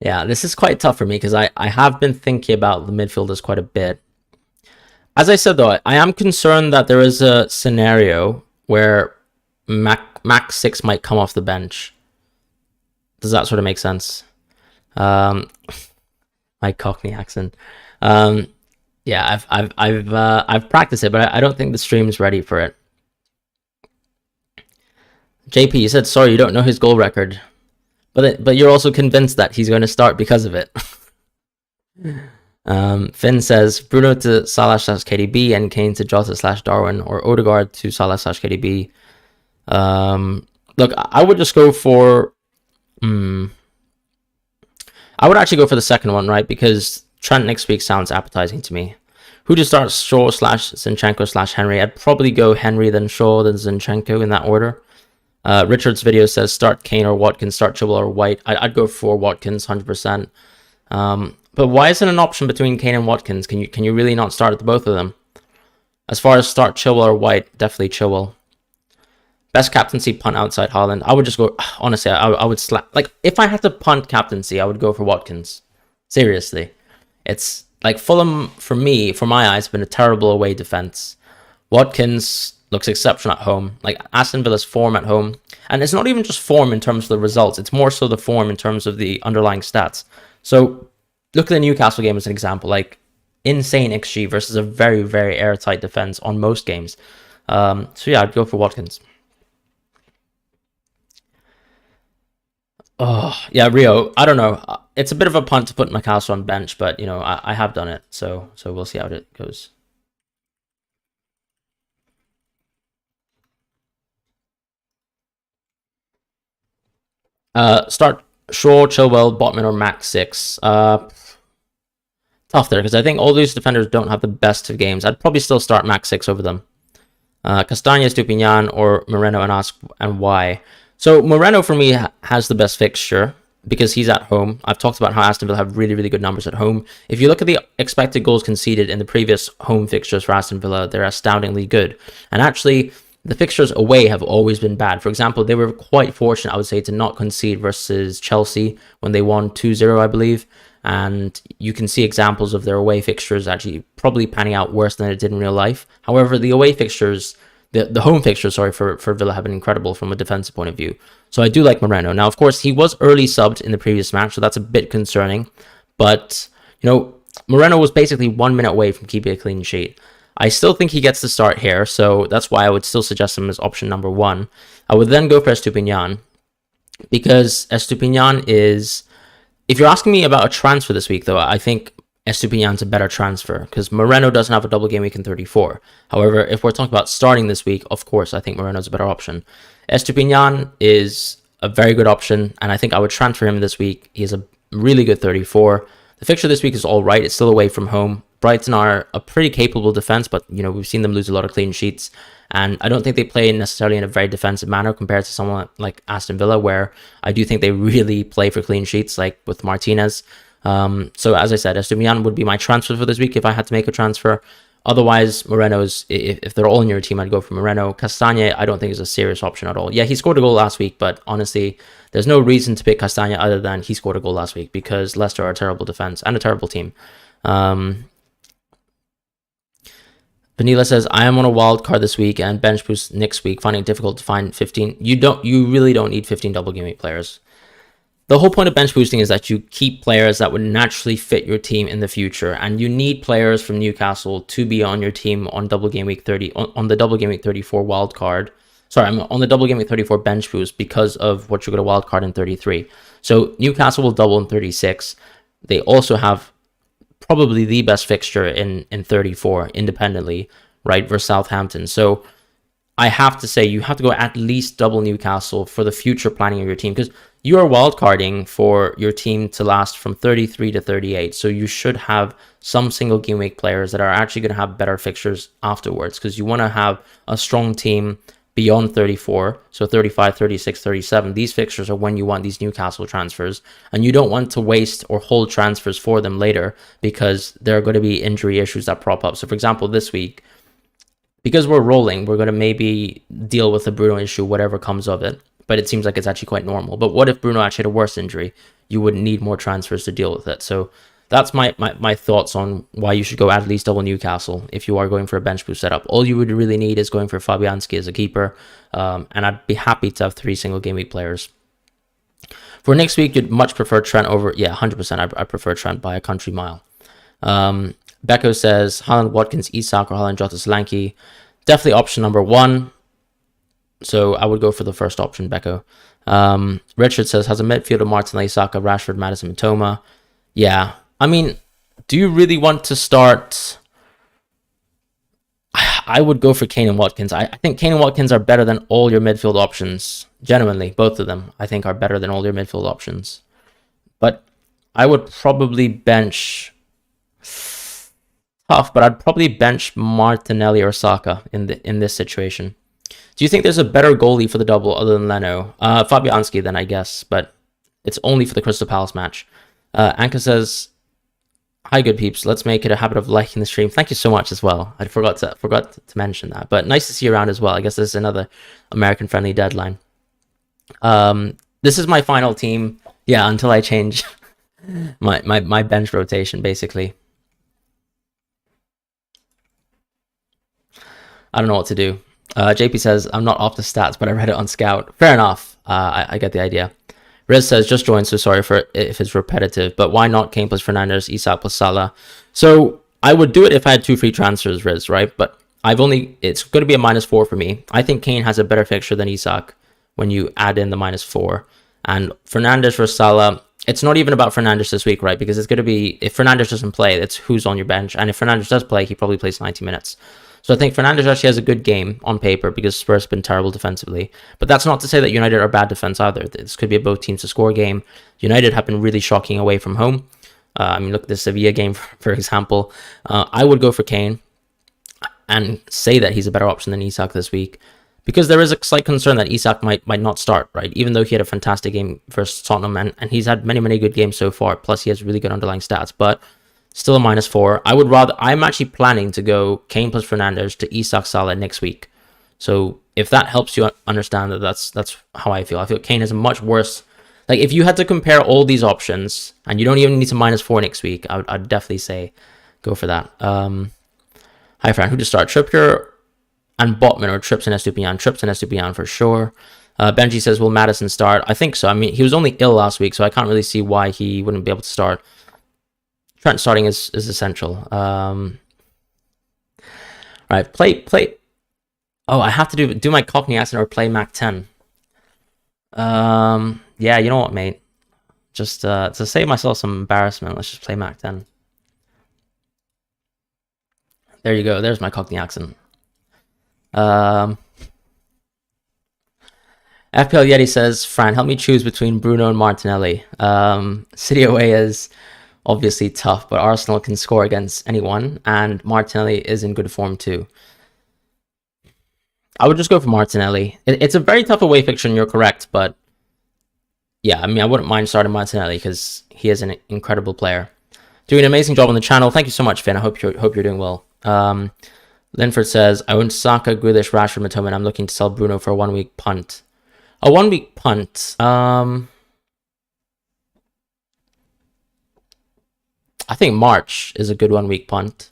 Yeah, this is quite tough for me, because I have been thinking about the midfielders quite a bit. As I said, though, I am concerned that there is a scenario where Mac 6 might come off the bench. Does that sort of make sense? My Cockney accent. Yeah, I've practiced it, but I don't think the stream's ready for it. JP, you said sorry, you don't know his goal record, but you're also convinced that he's going to start because of it. Finn says Bruno to Salah/KDB and Kane to Jota/Darwin, or Odegaard to Salah/KDB. Look, I would just go for. I would actually go for the second one, right? Because Trent next week sounds appetizing to me. Who to start, Shaw/Zinchenko/Henry? I'd probably go Henry, then Shaw, then Zinchenko in that order. Richard's video says start Kane or Watkins, start Chilwell or White. I'd go for Watkins 100%. But why isn't an option between Kane and Watkins? Can you really not start at both of them? As far as start Chilwell or White, definitely Chilwell. Best captaincy punt outside Haaland. I would just go, honestly, I would slap. Like, if I had to punt captaincy, I would go for Watkins. Seriously. It's like Fulham, for me, for my eyes, have been a terrible away defense. Watkins looks exceptional at home. Like, Aston Villa's form at home. And it's not even just form in terms of the results. It's more so the form in terms of the underlying stats. So, look at the Newcastle game as an example. Like, insane XG versus a very, very airtight defense on most games. So, yeah, I'd go for Watkins. Oh, yeah, Rio. I don't know. It's a bit of a punt to put McAllister on bench, but, you know, I have done it. So we'll see how it goes. Start Shaw, Chilwell, Botman, or Max 6. Tough there, because I think all these defenders don't have the best of games. I'd probably still start Max 6 over them. Castagne, Stupinian, or Moreno, and ask and why. So Moreno, for me, has the best fixture because he's at home. I've talked about how Aston Villa have really, really good numbers at home. If you look at the expected goals conceded in the previous home fixtures for Aston Villa, they're astoundingly good. And actually, the fixtures away have always been bad. For example, they were quite fortunate, I would say, to not concede versus Chelsea when they won 2-0, I believe. And you can see examples of their away fixtures actually probably panning out worse than it did in real life. However, the away fixtures, the home fixtures, sorry, for Villa have been incredible from a defensive point of view. So I do like Moreno. Now, of course, he was early subbed in the previous match, so that's a bit concerning. But, you know, Moreno was basically 1 minute away from keeping a clean sheet. I still think he gets the start here, so that's why I would still suggest him as option number 1. I would then go for Estupiñán, because Estupiñán is... If you're asking me about a transfer this week, though, I think Estupiñán's a better transfer, because Moreno doesn't have a double game week in 34. However, if we're talking about starting this week, of course, I think Moreno's a better option. Estupiñán is a very good option, and I think I would transfer him this week. He has a really good 34. The fixture this week is all right. It's still away from home. Brighton are a pretty capable defense, but, you know, we've seen them lose a lot of clean sheets, and I don't think they play necessarily in a very defensive manner compared to someone like Aston Villa, where I do think they really play for clean sheets, like with Martinez. So as I said, Estupiñán would be my transfer for this week if I had to make a transfer. Otherwise, Moreno's, if they're all in your team, I'd go for Moreno. Castagne, I don't think is a serious option at all. Yeah, he scored a goal last week, but honestly, there's no reason to pick Castagne other than he scored a goal last week, because Leicester are a terrible defense and a terrible team. Vanilla says, I am on a wild card this week and bench boost next week, finding it difficult to find 15. You really don't need 15 double game week players. The whole point of bench boosting is that you keep players that would naturally fit your team in the future, and you need players from Newcastle to be on your team on double game week 30 on the double game week 34 wild card. Sorry, I'm on the double game week 34 bench boost because of what you're going to wild card in 33. So Newcastle will double in 36. They also have probably the best fixture in 34 independently, right, versus Southampton. So I have to say you have to go at least double Newcastle for the future planning of your team, because you are wildcarding for your team to last from 33 to 38. So you should have some single game week players that are actually going to have better fixtures afterwards, because you want to have a strong team beyond 34. So 35, 36, 37. These fixtures are when you want these Newcastle transfers, and you don't want to waste or hold transfers for them later, because there are going to be injury issues that prop up. So for example, this week, because we're rolling, we're going to maybe deal with the Bruno issue, whatever comes of it. But it seems like it's actually quite normal. But what if Bruno actually had a worse injury? You would need more transfers to deal with it. So that's my thoughts on why you should go at least double Newcastle if you are going for a bench boost setup. All you would really need is going for Fabianski as a keeper. And I'd be happy to have 3 single game week players. For next week, you'd much prefer Trent over... Yeah, 100%. I prefer Trent by a country mile. Becco says, Haaland, Watkins, Isak, or Haaland, Jota, Solanke. Definitely option number 1. So I would go for the first option, Becco. Richard says, has a midfielder Martinelli, Saka, Rashford, Maddison, Mitoma. Yeah. I mean, do you really want to start... I would go for Kane and Watkins. I think Kane and Watkins are better than all your midfield options. Genuinely, both of them, I think, are better than all your midfield options. But I would probably bench... Tough, but I'd probably bench Martinelli or Saka in this situation. Do you think there's a better goalie for the double other than Leno? Fabianski then, I guess, but it's only for the Crystal Palace match. Anka says, hi, good peeps. Let's make it a habit of liking the stream. Thank you so much as well. I forgot to mention that, but nice to see you around as well. I guess this is another American-friendly deadline. This is my final team. Yeah, until I change my bench rotation, basically. I don't know what to do. JP says, I'm not off the stats, but I read it on Scout. Fair enough. I get the idea. Riz says, just joined, so sorry for if it's repetitive, but why not Kane plus Fernandez, Isak plus Salah? So I would do it if I had 2 free transfers, Riz, right? But it's going to be a -4 for me. I think Kane has a better fixture than Isak when you add in the -4. And Fernandez versus Salah, it's not even about Fernandez this week, right? Because it's going to be, if Fernandez doesn't play, it's who's on your bench. And if Fernandez does play, he probably plays 90 minutes. So I think Fernandez actually has a good game on paper because Spurs have been terrible defensively. But that's not to say that United are bad defense either. This could be a both teams to score game. United have been really shocking away from home. I mean, look at the Sevilla game, for example. I would go for Kane and say that he's a better option than Isak this week, because there is a slight concern that Isak might not start, right? Even though he had a fantastic game versus Tottenham, and he's had many good games so far. Plus, he has really good underlying stats, but still a -4. I'm actually planning to go Kane plus Fernandez to Isak, Salah next week. So if that helps you understand that, that's how I feel. I feel Kane is a much worse. Like, if you had to compare all these options, and you don't even need to -4 next week, I'd definitely say go for that. Hi, Fran. Who to start? Trippier and Botman or Trips and Estupiñán. Trips and Estupiñán for sure. Benji says, will Madison start? I think so. I mean, he was only ill last week, so I can't really see why he wouldn't be able to start. Trent starting is essential. Right, play. Oh, I have to do my Cockney accent or play Mac 10. Yeah, you know what, mate? Just to save myself some embarrassment, let's just play Mac 10. There you go. There's my Cockney accent. FPL Yeti says, Fran, help me choose between Bruno and Martinelli. City away is obviously tough, but Arsenal can score against anyone, and Martinelli is in good form too. I would just go for Martinelli. It's a very tough away fixture, and you're correct, but yeah, I mean, I wouldn't mind starting Martinelli because he is an incredible player. Doing an amazing job on the channel. Thank you so much, Finn. I hope you're doing well. Linford says, I own Saka, Grealish, Rashford, Matoma, and I'm looking to sell Bruno for a 1 week punt. A 1 week punt. I think March is a good 1 week punt.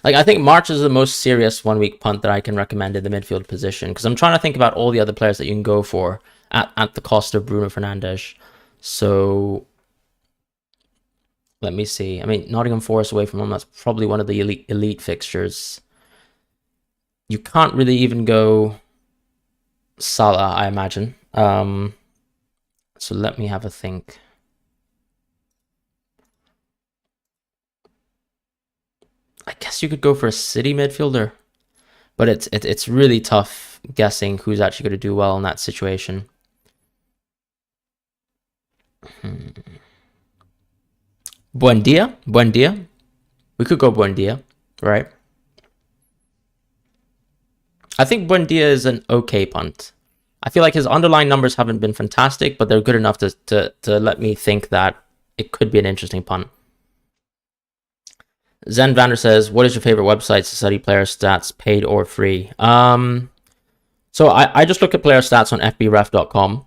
Like, I think March is the most serious 1 week punt that I can recommend in the midfield position, because I'm trying to think about all the other players that you can go for at the cost of Bruno Fernandez. So let me see. I mean, Nottingham Forest away from home, that's probably one of the elite fixtures. You can't really even go Salah, I imagine. So let me have a think. I guess you could go for a City midfielder, but it's really tough guessing who's actually going to do well in that situation. Buendia. We could go Buendia, right? I think Buendia is an okay punt. I feel like his underlying numbers haven't been fantastic, but they're good enough to let me think that it could be an interesting punt. Zen Vander says, what is your favorite website to study player stats, paid or free? So I just look at player stats on fbref.com.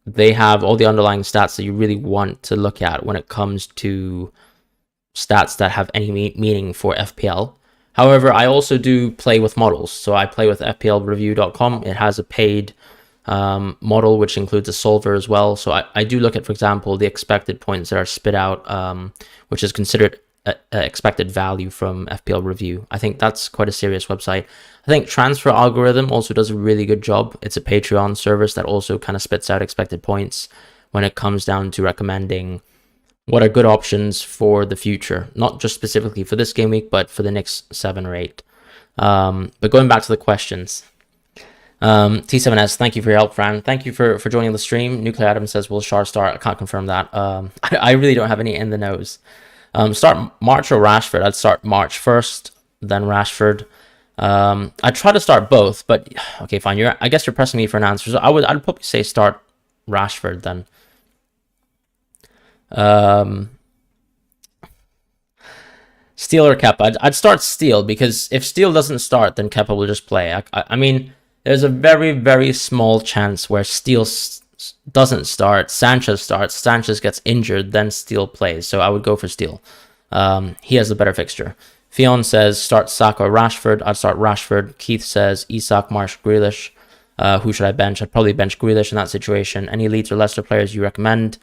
They have all the underlying stats that you really want to look at when it comes to stats that have any meaning for FPL. However, I also do play with models. So I play with fplreview.com. It has a paid model, which includes a solver as well. So I do look at, for example, the expected points that are spit out, which is considered expected value from FPL Review. I think that's quite a serious website. I think Transfer Algorithm also does a really good job. It's a Patreon service that also kind of spits out expected points when it comes down to recommending what are good options for the future, not just specifically for this game week, but for the next 7 or 8. But going back to the questions, T7S, thank you for your help, Fran. Thank you for joining the stream. Nuclear Adam says, will Shar start? I can't confirm that. I really don't have any in the nose. Start March or Rashford? I'd start March first, then Rashford. I'd try to start both, but okay, fine. I guess you're pressing me for an answer. So I'd probably say start Rashford then. Steele or Kepa? I'd start Steele, because if Steele doesn't start, then Kepa will just play. I mean, there's a very, very small chance where Steele doesn't start, Sanchez starts, Sanchez gets injured, then Steele plays. So I would go for Steele. He has a better fixture. Fionn says start Saka or Rashford. I'd start Rashford. Keith says Isak, Marsh, Grealish. Who should I bench? I'd probably bench Grealish in that situation. Any Leeds or Leicester players you recommend?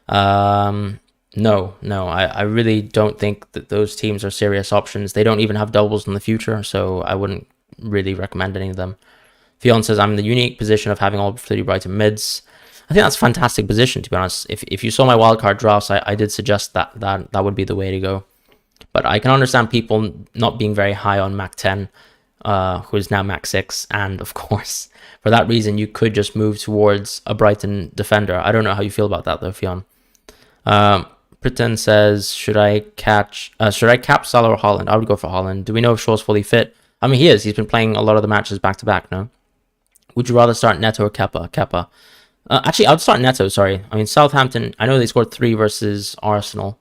No. I really don't think that those teams are serious options. They don't even have doubles in the future, so I wouldn't really recommend any of them. Fionn says I'm in the unique position of having all 30 Brighton mids. I think that's a fantastic position, to be honest. If you saw my wildcard drafts, I did suggest that would be the way to go. But I can understand people not being very high on Mac 10, who is now Mac 6. And of course, for that reason, you could just move towards a Brighton defender. I don't know how you feel about that, though, Fionn. Pretend says, should I cap Salah or Haaland? I would go for Haaland. Do we know if Shaw's fully fit? I mean, he is. He's been playing a lot of the matches back-to-back, no? Would you rather start Neto or Kepa? Kepa. Actually, I would start Neto, sorry. I mean, Southampton, I know they scored 3 versus Arsenal,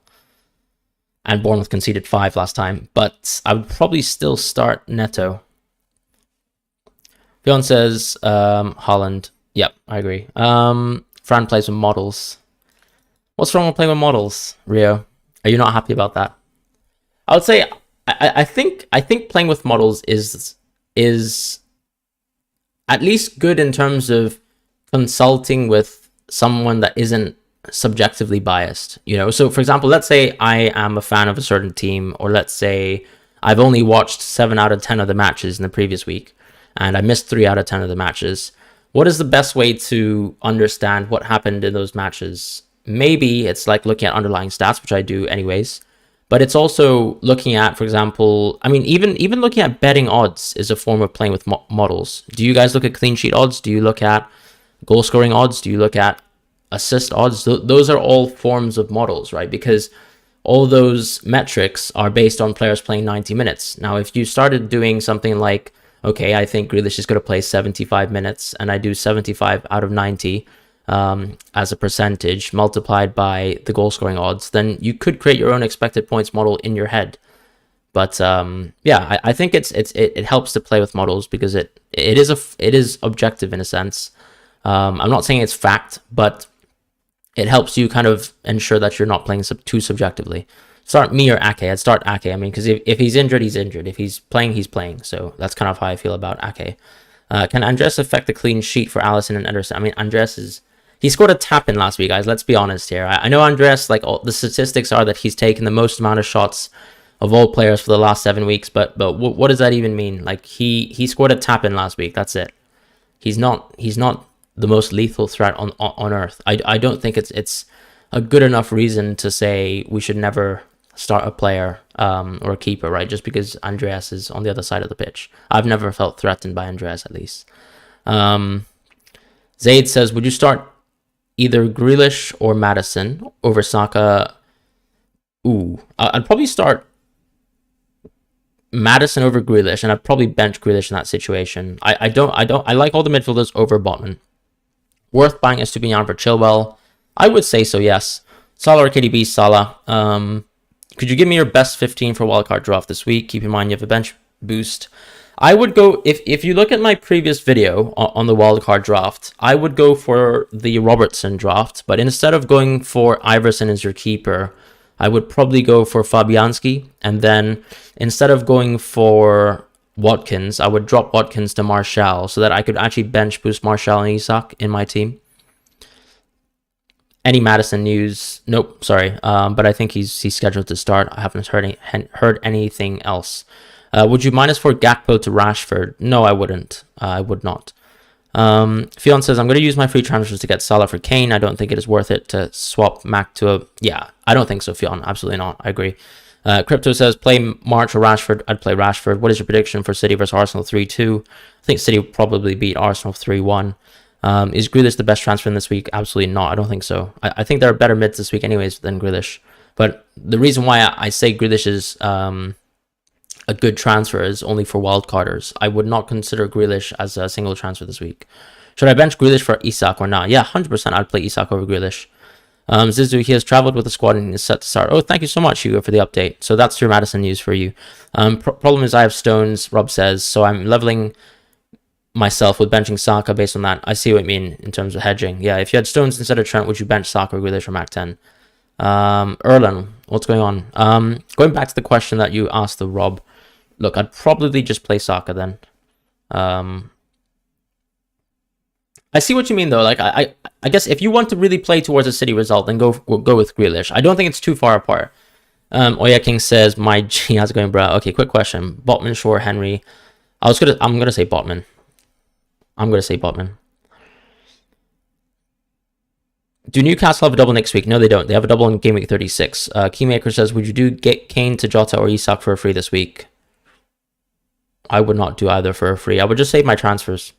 and Bournemouth conceded 5 last time, but I would probably still start Neto. Bjorn says, Haaland. Yep, I agree. Fran plays with models. What's wrong with playing with models, Rio? Are you not happy about that? I would say I think playing with models is at least good in terms of consulting with someone that isn't subjectively biased. So for example, let's say I am a fan of a certain team, or let's say I've only watched 7 out of 10 of the matches in the previous week, and I missed 3 out of 10 of the matches. What is the best way to understand what happened in those matches? Maybe it's like looking at underlying stats, which I do anyways, but it's also looking at, for example, I mean, even looking at betting odds is a form of playing with models. Do you guys look at clean sheet odds? Do you look at goal scoring odds? Do you look at assist odds? Those are all forms of models, right? Because all those metrics are based on players playing 90 minutes. Now, if you started doing something like, okay, I think Grealish is going to play 75 minutes, and I do 75 out of 90 as a percentage multiplied by the goal scoring odds, then you could create your own expected points model in your head. But yeah, I think it helps to play with models because it is objective in a sense. I'm not saying it's fact, but it helps you kind of ensure that you're not playing too subjectively. Start me or Ake. I'd start Ake. I mean, because if he's injured, he's injured. If he's playing, he's playing. So that's kind of how I feel about Ake. Can Andres affect the clean sheet for Allison and Ederson? I mean, Andres he scored a tap-in last week, guys. Let's be honest here. I know Andres, like, all the statistics are that he's taken the most amount of shots of all players for the last 7 weeks. But what does that even mean? Like, he scored a tap-in last week. That's it. He's not the most lethal threat on earth. I don't think it's a good enough reason to say we should never start a player or a keeper, right? Just because Andreas is on the other side of the pitch. I've never felt threatened by Andreas, at least. Zaid says, would you start either Grealish or Maddison over Saka? I'd probably start Maddison over Grealish, and I'd probably bench Grealish in that situation. I like all the midfielders over Botman. Worth buying Estupiñán for Chilwell? I would say so, yes. Salah or KDB? Salah. Could you give me your best 15 for Wildcard draft this week? Keep in mind you have a bench boost. I would go, if you look at my previous video on the Wildcard draft, I would go for the Robertson draft, but instead of going for Iverson as your keeper, I would probably go for Fabianski, and then instead of going for Watkins, I would drop Watkins to Martial so that I could actually bench boost Martial and Isak in my team. Any Maddison news? Nope, sorry. But I think he's scheduled to start. I haven't heard anything else. Would you minus for Gakpo to Rashford? No, I wouldn't. I would not. Fionn says, I'm going to use my free transfers to get Salah for Kane. I don't think it is worth it to swap Mac to a... Yeah, I don't think so, Fionn. Absolutely not. I agree. Crypto says, play March or Rashford. I'd play Rashford. What is your prediction for City versus Arsenal 3-2? I think City will probably beat Arsenal 3-1. Is Grealish the best transfer in this week? Absolutely not. I don't think so. I think there are better mids this week anyways than Grealish. But the reason why I say Grealish is a good transfer is only for wildcarders. I would not consider Grealish as a single transfer this week. Should I bench Grealish for Isak or not? Yeah, 100% I'd play Isak over Grealish. Zizou, he has traveled with the squad and is set to start. Oh, thank you so much, Hugo, for the update. So that's your Maddison news for you. Problem is I have Stones, Rob says, so I'm leveling myself with benching Saka based on that. I see what you mean in terms of hedging. Yeah, if you had Stones instead of Trent, would you bench Saka or Grealish or Mac 10? Erlen, what's going on? Going back to the question that you asked the Rob, look, I'd probably just play Saka then. I see what you mean though. Like I guess if you want to really play towards a City result, then go with Grealish. I don't think it's too far apart. Oya King says, my G, how's it going, bro? Okay, quick question. Botman, Shore, Henry. I'm gonna say Botman. Do Newcastle have a double next week? No, they don't. They have a double in Gameweek 36. Keymaker says, would you get Kane to Jota or Isak for a free this week? I would not do either for a free. I would just save my transfers.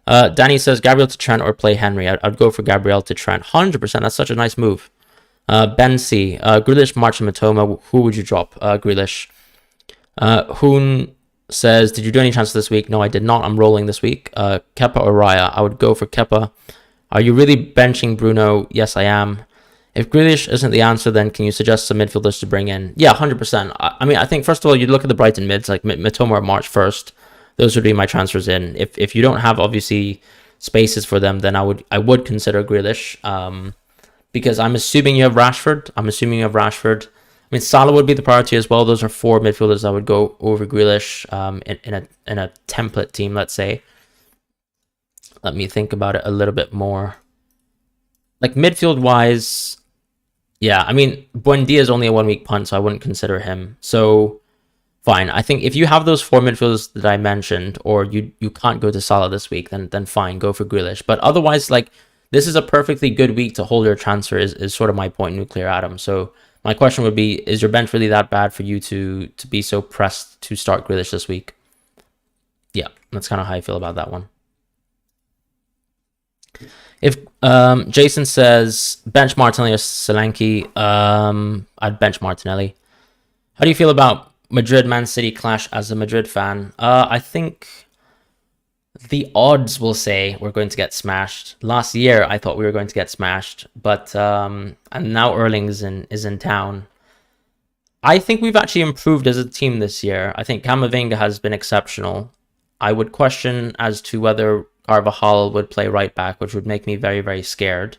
Danny says, Gabriel to Trent or play Henry. I'd go for Gabriel to Trent. 100%. That's such a nice move. Ben C. Grealish, March, and Matoma. Who would you drop? Grealish. Hoon says, did you do any transfers this week? No, I did not. I'm rolling this week. Kepa or Raya? I would go for Kepa. Are you really benching Bruno? Yes, I am. If Grealish isn't the answer, then can you suggest some midfielders to bring in? Yeah, 100%. I mean, I think, first of all, you'd look at the Brighton mids, like Matoma or March first. Those would be my transfers in. If you don't have, obviously, spaces for them, then I would consider Grealish. Because I'm assuming you have Rashford. mean, Salah would be the priority as well. Those are 4 midfielders I would go over Grealish in a template team, let's say. Let me think about it a little bit more. Like midfield-wise, yeah, I mean, Buendia is only a 1-week punt, so I wouldn't consider him. So, fine. I think if you have those 4 midfielders that I mentioned, or you can't go to Salah this week, then fine, go for Grealish. But otherwise, like, this is a perfectly good week to hold your transfer is sort of my point, Nuclear Atom. So my question would be, is your bench really that bad for you to be so pressed to start Grealish this week? Yeah, that's kind of how I feel about that one. If Jason says bench Martinelli or Solanke, I'd bench Martinelli. How do you feel about Madrid-Man City clash as a Madrid fan? I think the odds will say we're going to get smashed. Last year, I thought we were going to get smashed, but and now Erling is in town. I think we've actually improved as a team this year. I think Camavinga has been exceptional. I would question as to whether Carvajal would play right back, which would make me very, very scared.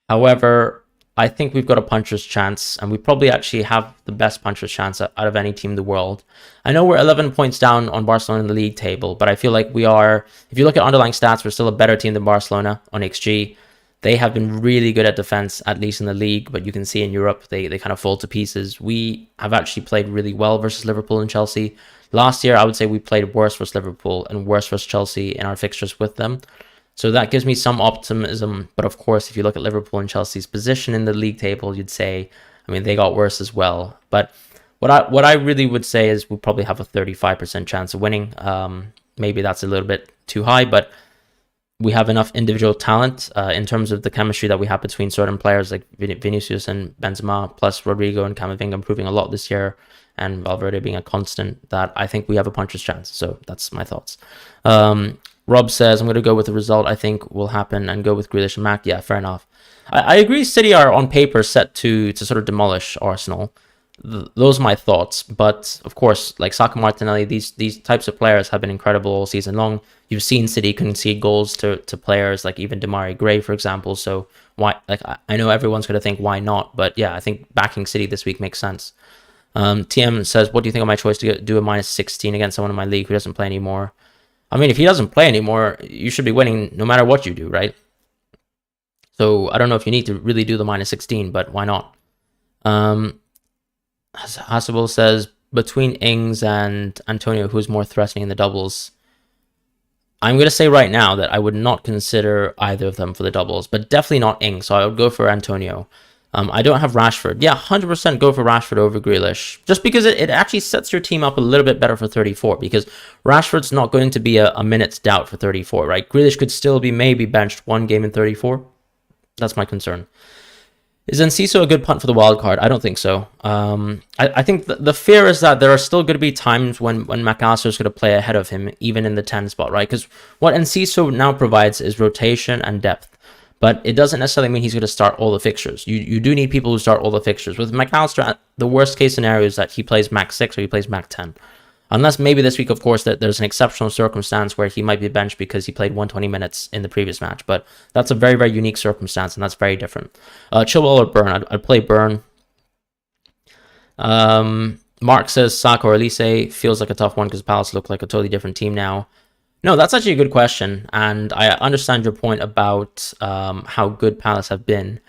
However, I think we've got a puncher's chance, and we probably actually have the best puncher's chance out of any team in the world. I know we're 11 points down on Barcelona in the league table, but I feel like we are, if you look at underlying stats, we're still a better team than Barcelona on XG. They have been really good at defense, at least in the league, but you can see in Europe, they kind of fall to pieces. We have actually played really well versus Liverpool and Chelsea. Last year, I would say we played worse versus Liverpool and worse versus Chelsea in our fixtures with them. So that gives me some optimism. But of course, if you look at Liverpool and Chelsea's position in the league table, you'd say, I mean, they got worse as well. But what I really would say is we probably have a 35% chance of winning. Maybe that's a little bit too high, but we have enough individual talent in terms of the chemistry that we have between certain players like Vinicius and Benzema, plus Rodrigo and Camavinga improving a lot this year, and Valverde being a constant, that I think we have a puncher's chance. So that's my thoughts. Rob says, I'm going to go with the result I think will happen and go with Grealish and Mac. Yeah, fair enough. I agree City are on paper set to sort of demolish Arsenal. Those are my thoughts. But of course, like Saka, Martinelli, these types of players have been incredible all season long. You've seen City concede goals to players like even Demarai Gray, for example. So why? Like I know everyone's going to think why not, but yeah, I think backing City this week makes sense. TM says, what do you think of my choice to do a -16 against someone in my league who doesn't play anymore? I mean, if he doesn't play anymore, you should be winning no matter what you do, right? So I don't know if you need to really do the -16, but why not? Hasable says, between Ings and Antonio, who's more threatening in the doubles? I'm going to say right now that I would not consider either of them for the doubles, but definitely not Ings, so I would go for Antonio. I don't have Rashford. Yeah, 100% go for Rashford over Grealish. Just because it actually sets your team up a little bit better for 34. Because Rashford's not going to be a minute's doubt for 34, right? Grealish could still be maybe benched one game in 34. That's my concern. Is Enciso a good punt for the wild card? I don't think so. I think the fear is that there are still going to be times when McAllister is going to play ahead of him, even in the 10 spot, right? Because what Enciso now provides is rotation and depth. But it doesn't necessarily mean he's going to start all the fixtures. You do need people who start all the fixtures. With McAllister, the worst case scenario is that he plays max 6 or he plays max 10. Unless maybe this week, of course, that there's an exceptional circumstance where he might be benched because he played 120 minutes in the previous match. But that's a very, very unique circumstance, and that's very different. Chilwell or Burn? I'd play Burn. Mark says Saka or Elise. Feels like a tough one because Palace look like a totally different team now. No, that's actually a good question, and I understand your point about how good Palace have been.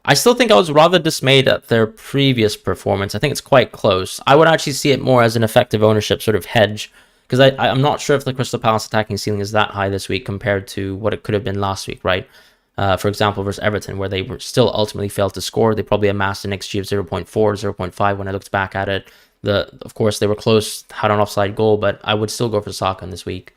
I still think I was rather dismayed at their previous performance. I think it's quite close. I would actually see it more as an effective ownership sort of hedge, because I'm not sure if the Crystal Palace attacking ceiling is that high this week compared to what it could have been last week, right? For example, versus Everton, where they were still ultimately failed to score. They probably amassed an XG of 0.4, 0.5 when I looked back at it. Of course, they were close, had an offside goal, but I would still go for Saka in this week.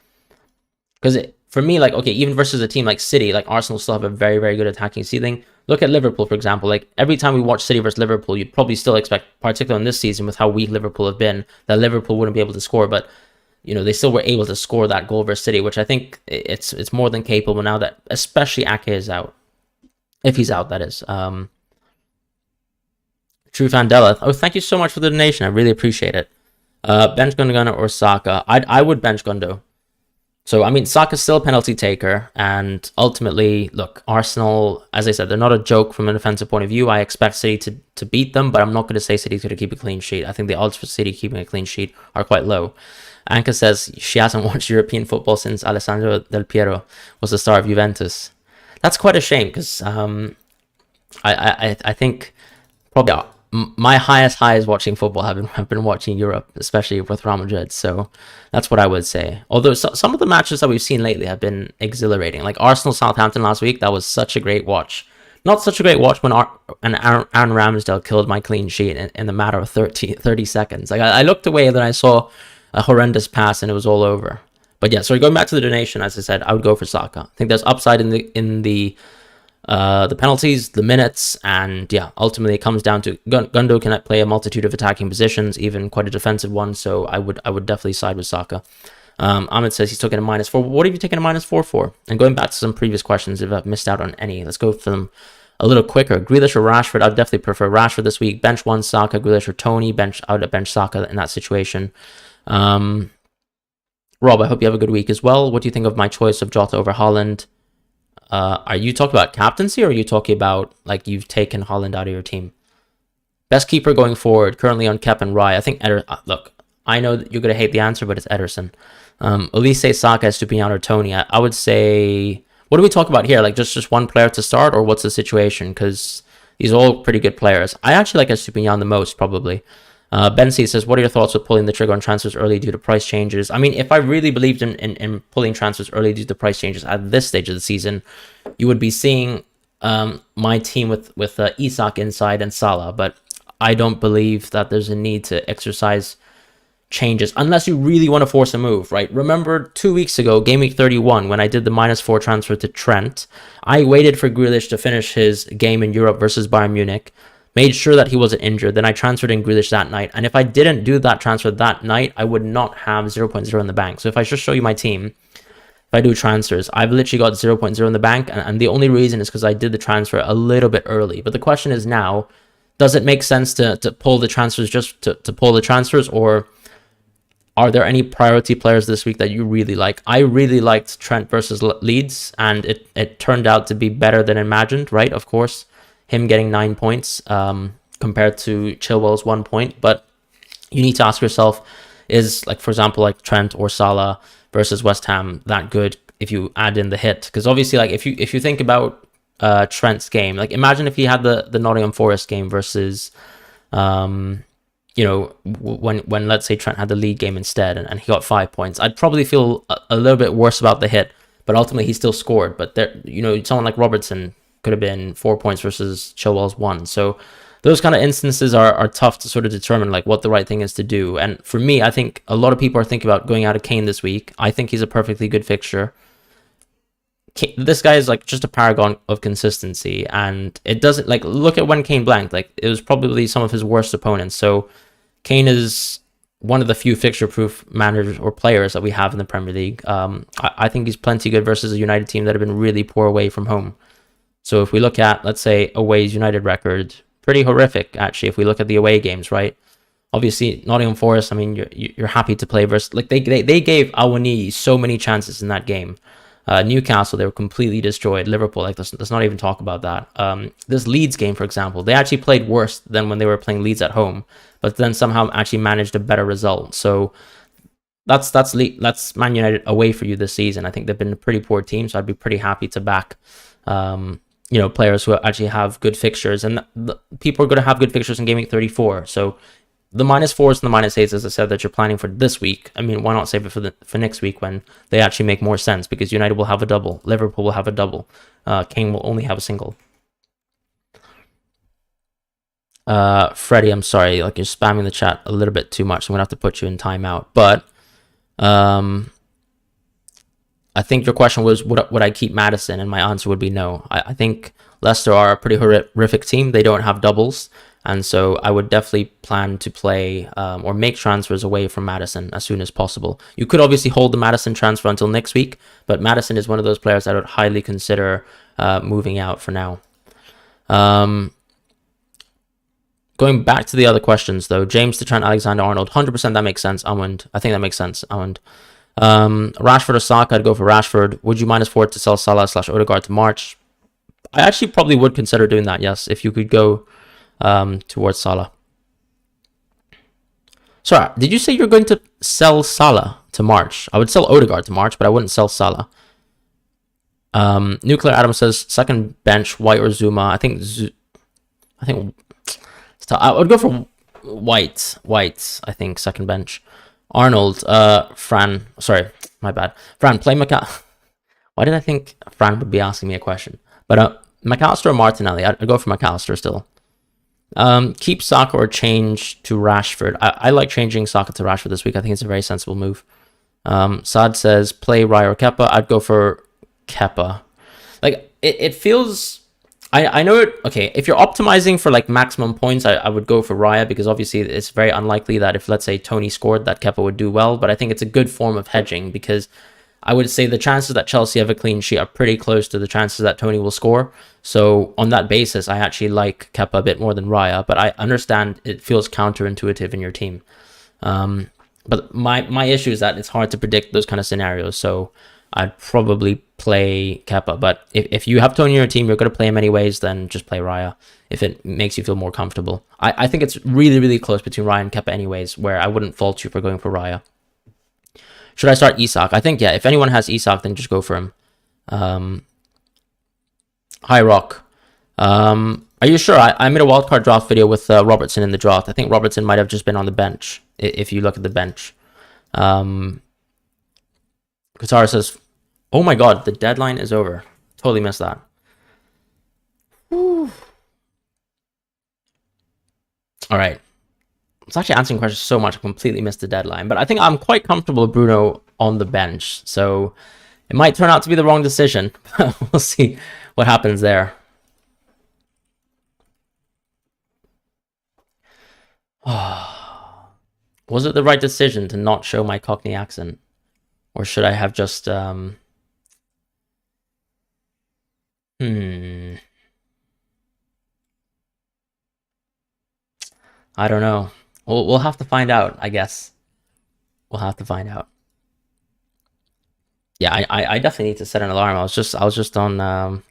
Because for me, like, okay, even versus a team like City, like Arsenal still have a very, very good attacking ceiling. Look at Liverpool, for example. Like, every time we watch City versus Liverpool, you'd probably still expect, particularly in this season with how weak Liverpool have been, that Liverpool wouldn't be able to score. But, you know, they still were able to score that goal versus City, which I think it's more than capable now that, especially Ake is out. If he's out, that is. True Fandela. Oh, thank you so much for the donation. I really appreciate it. Bench Gundogan or Saka? I would bench Gundo. So, I mean, Saka's still a penalty taker, and ultimately, look, Arsenal, as I said, they're not a joke from a defensive point of view. I expect City to beat them, but I'm not going to say City's going to keep a clean sheet. I think the odds for City keeping a clean sheet are quite low. Anka says she hasn't watched European football since Alessandro Del Piero was the star of Juventus. That's quite a shame, because I think probably my highest highs watching football have been watching Europe, especially with Real Madrid. So that's what I would say. Although some of the matches that we've seen lately have been exhilarating, like Arsenal Southampton last week. That was such a great watch. Not such a great watch when Aaron Ramsdale killed my clean sheet in a matter of 30 seconds. Like I looked away and then I saw a horrendous pass and it was all over. But yeah, so going back to the donation, as I said, I would go for Saka. I think there's upside in the penalties, the minutes, and yeah, ultimately it comes down to Gundo can play a multitude of attacking positions, even quite a defensive one. So I would definitely side with Saka. Ahmed says he's taking a -4. What have you taken a -4 for? And going back to some previous questions, if I've missed out on any, let's go for them a little quicker. Grealish or Rashford? I'd definitely prefer Rashford this week. Bench one Saka, Grealish or Tony. I would bench Saka in that situation. Rob, I hope you have a good week as well. What do you think of my choice of Jota over Haaland? Are you talking about captaincy, or are you talking about like you've taken Haaland out of your team? Best keeper going forward, currently on Kep and Rye. I think look, I know that you're gonna hate the answer, but it's Ederson. Elise, Saka, Stupinian, or Tony. I would say, what do we talk about here? Like just one player to start, or what's the situation? Because these are all pretty good players. I actually like Stupinian the most, probably. Ben C says, what are your thoughts with pulling the trigger on transfers early due to price changes? I mean, if I really believed in pulling transfers early due to price changes at this stage of the season, you would be seeing my team with Isak inside and Salah. But I don't believe that there's a need to exercise changes unless you really want to force a move, right? Remember 2 weeks ago, Gameweek 31, when I did the -4 transfer to Trent, I waited for Grealish to finish his game in Europe versus Bayern Munich, made sure that he wasn't injured. Then I transferred in Grealish that night. And if I didn't do that transfer that night, I would not have 0.0 in the bank. So if I just show you my team, if I do transfers, I've literally got 0.0 in the bank. And the only reason is because I did the transfer a little bit early. But the question is now, does it make sense to pull the transfers just to pull the transfers? Or are there any priority players this week that you really like? I really liked Trent versus Leeds. And it turned out to be better than imagined, right? Of course. Him getting 9 points compared to Chilwell's 1 point. But you need to ask yourself, is, like, for example, like Trent or Salah versus West Ham that good if you add in the hit? Because obviously, like, if you think about Trent's game, like, imagine if he had the Nottingham Forest game versus, when let's say Trent had the league game instead and he got 5 points. I'd probably feel a little bit worse about the hit, but ultimately he still scored. But there, someone like Robertson could have been 4 points versus Chilwell's 1. So those kind of instances are tough to sort of determine like what the right thing is to do. And for me, I think a lot of people are thinking about going out of Kane this week. I think he's a perfectly good fixture. This guy is like just a paragon of consistency, and it doesn't, like, look at when Kane blanked. Like, it was probably some of his worst opponents. So Kane is one of the few fixture-proof managers or players that we have in the Premier League. I think he's plenty good versus a United team that have been really poor away from home. So if we look at, let's say, away's United record, pretty horrific, actually, if we look at the away games, right? Obviously, Nottingham Forest, I mean, you're happy to play versus, like, they gave Awoniyi so many chances in that game. Newcastle, they were completely destroyed. Liverpool, like, let's not even talk about that. This Leeds game, for example, they actually played worse than when they were playing Leeds at home, but then somehow actually managed a better result. So that's Man United away for you this season. I think they've been a pretty poor team, so I'd be pretty happy to back players who actually have good fixtures, and people are going to have good fixtures in Gameweek 34. So the -4s and the -8s, as I said, that you're planning for this week, I mean, why not save it for next week when they actually make more sense? Because United will have a double, Liverpool will have a double, Kane will only have a single. Freddie, I'm sorry, like, you're spamming the chat a little bit too much. I'm gonna have to put you in timeout. But I think your question was, would I keep Maddison? And my answer would be no. I think Leicester are a pretty horrific team. They don't have doubles. And so I would definitely plan to play or make transfers away from Maddison as soon as possible. You could obviously hold the Maddison transfer until next week, but Maddison is one of those players that I would highly consider moving out for now. Going back to the other questions, though, James to Trent Alexander-Arnold, 100% that makes sense, Amund. I think that makes sense, Amund. Rashford or Saka, I'd go for Rashford. Would you minus forward to sell Salah / Odegaard to March? I actually probably would consider doing that, yes, if you could go towards Salah. Sorry, did you say you're going to sell Salah to March? I would sell Odegaard to March, but I wouldn't sell Salah. Nuclear Adam says second bench, White or Zuma. I think I would go for White. I think second bench. Arnold, Fran. Sorry, my bad. Fran, play McAllister. Why did I think Fran would be asking me a question? But McAllister or Martinelli? I'd go for McAllister still. Keep Saka or change to Rashford. I like changing Saka to Rashford this week. I think it's a very sensible move. Saad says play Raya or Kepa. I'd go for Kepa. Like it feels. I know it. Okay, if you're optimizing for like maximum points, I would go for Raya because obviously it's very unlikely that if let's say Tony scored that Kepa would do well. But I think it's a good form of hedging because I would say the chances that Chelsea have a clean sheet are pretty close to the chances that Tony will score. So on that basis, I actually like Kepa a bit more than Raya, but I understand it feels counterintuitive in your team. But my issue is that it's hard to predict those kind of scenarios. So I'd probably play Kepa. But if you have Tony in your team, you're going to play him anyways, then just play Raya if it makes you feel more comfortable. I think it's really, really close between Raya and Kepa anyways, where I wouldn't fault you for going for Raya. Should I start Isak? I think, yeah, if anyone has Isak, then just go for him. Hi, Rock. Are you sure? I made a wildcard draft video with Robertson in the draft. I think Robertson might have just been on the bench, if you look at the bench. Qatar says, oh my god, the deadline is over. Totally missed that. Whew. All right. I was actually answering questions so much, I completely missed the deadline. But I think I'm quite comfortable with Bruno on the bench. So it might turn out to be the wrong decision. We'll see what happens there. Was it the right decision to not show my Cockney accent? Or should I have just... I don't know. We'll have to find out, I guess. We'll have to find out. Yeah, I definitely need to set an alarm. I was just on man,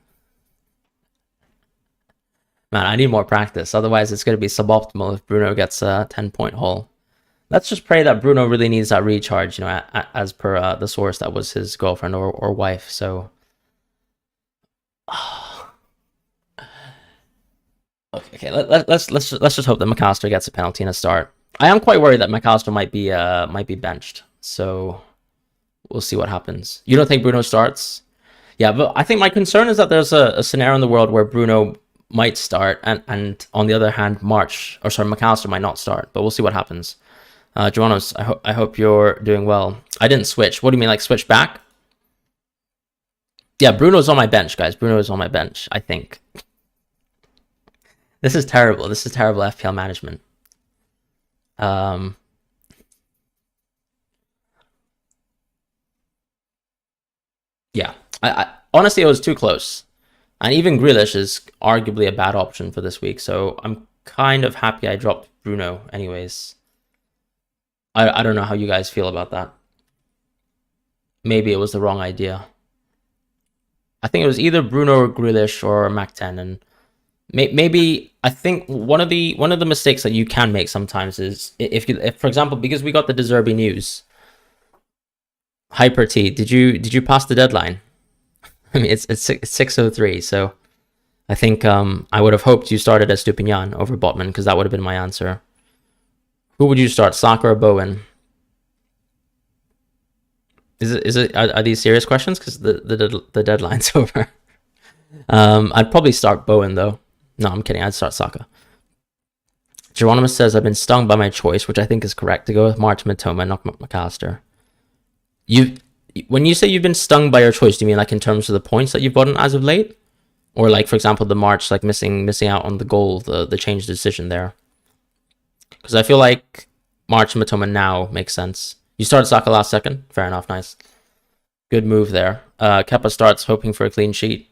I need more practice. Otherwise it's gonna be suboptimal if Bruno gets a 10-point haul. Let's just pray that Bruno really needs that recharge, you know, as per the source that was his girlfriend or wife. So Okay, let's just hope that McAllister gets a penalty and a start. I am quite worried that McAllister might be benched, so we'll see what happens. You don't think Bruno starts? Yeah, but I think my concern is that there's a scenario in the world where Bruno might start, and on the other hand, McAllister might not start. But we'll see what happens. Joannos, I hope you're doing well. I didn't switch. What do you mean, like switch back? Yeah, Bruno's on my bench, guys. Bruno is on my bench, I think. This is terrible. This is terrible FPL management. Yeah, I honestly, it was too close. And even Grealish is arguably a bad option for this week. So I'm kind of happy I dropped Bruno anyways. I don't know how you guys feel about that. Maybe it was the wrong idea. I think it was either Bruno or Grealish or Mac 10, and maybe I think one of the mistakes that you can make sometimes is if for example, because we got the De Zerbi news. Hyper T, did you pass the deadline? I mean, it's 6:03, so I think I would have hoped you started as Stupinian over Botman because that would have been my answer. Who would you start, Saka or Bowen? Are these serious questions? Because the deadline's over. I'd probably start Bowen though. No, I'm kidding. I'd start Saka. Geronimus says I've been stung by my choice, which I think is correct, to go with March, Mitoma, not McAllister. When you say you've been stung by your choice, do you mean like in terms of the points that you've gotten as of late, or like for example the March, like missing out on the goal, the change decision there? Because I feel like March and Mitoma now makes sense. You started Saka last second. Fair enough. Nice. Good move there. Kepa starts hoping for a clean sheet.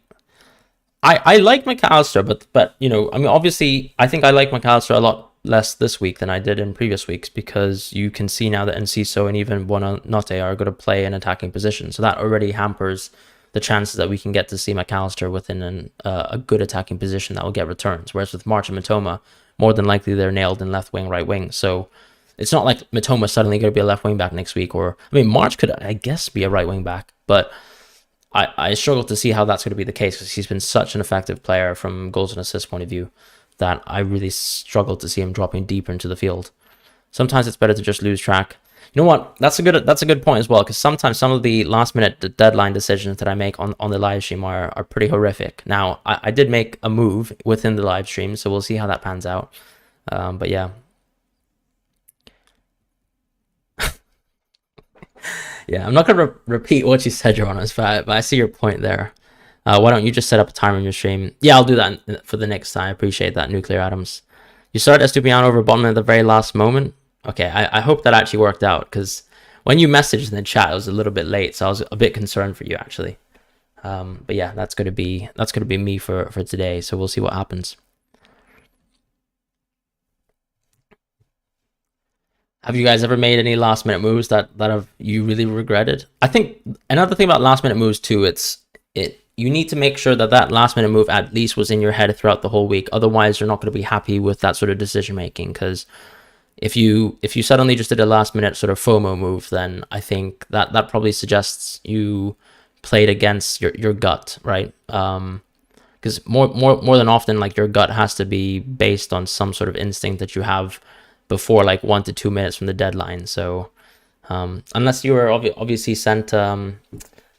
I like McAllister, but you know, I mean, obviously, I think I like McAllister a lot less this week than I did in previous weeks, because you can see now that Enciso and even Buonanotte are going to play in attacking position. So that already hampers the chances that we can get to see McAllister within a good attacking position that will get returns. Whereas with March and Mitoma, more than likely they're nailed in left wing, right wing. So it's not like Mitoma's suddenly going to be a left wing back next week. Or, I mean, March could, I guess, be a right wing back. But I struggle to see how that's going to be the case, because he's been such an effective player from goals and assists point of view that I really struggle to see him dropping deeper into the field. Sometimes it's better to just lose track. You know what? That's a good point as well, because sometimes some of the last minute deadline decisions that I make on the live stream are pretty horrific. Now, I did make a move within the live stream, so we'll see how that pans out. But yeah. Yeah, I'm not going to repeat what you said, Jonas, but I see your point there. Why don't you just set up a timer on your stream? Yeah, I'll do that for the next time. I appreciate that, Nuclear Atoms. You started Estupiñán over Botman at the very last moment? Okay, I hope that actually worked out, because when you messaged in the chat, it was a little bit late, so I was a bit concerned for you, actually. But yeah, that's gonna be me for today, so we'll see what happens. Have you guys ever made any last minute moves that have you really regretted? I think another thing about last minute moves too, you need to make sure that last minute move at least was in your head throughout the whole week. Otherwise, you're not going to be happy with that sort of decision making, because if you suddenly just did a last minute sort of FOMO move, then I think that probably suggests you played against your gut, right? Because more than often, like, your gut has to be based on some sort of instinct that you have before like 1 to 2 minutes from the deadline. So unless you were obviously sent a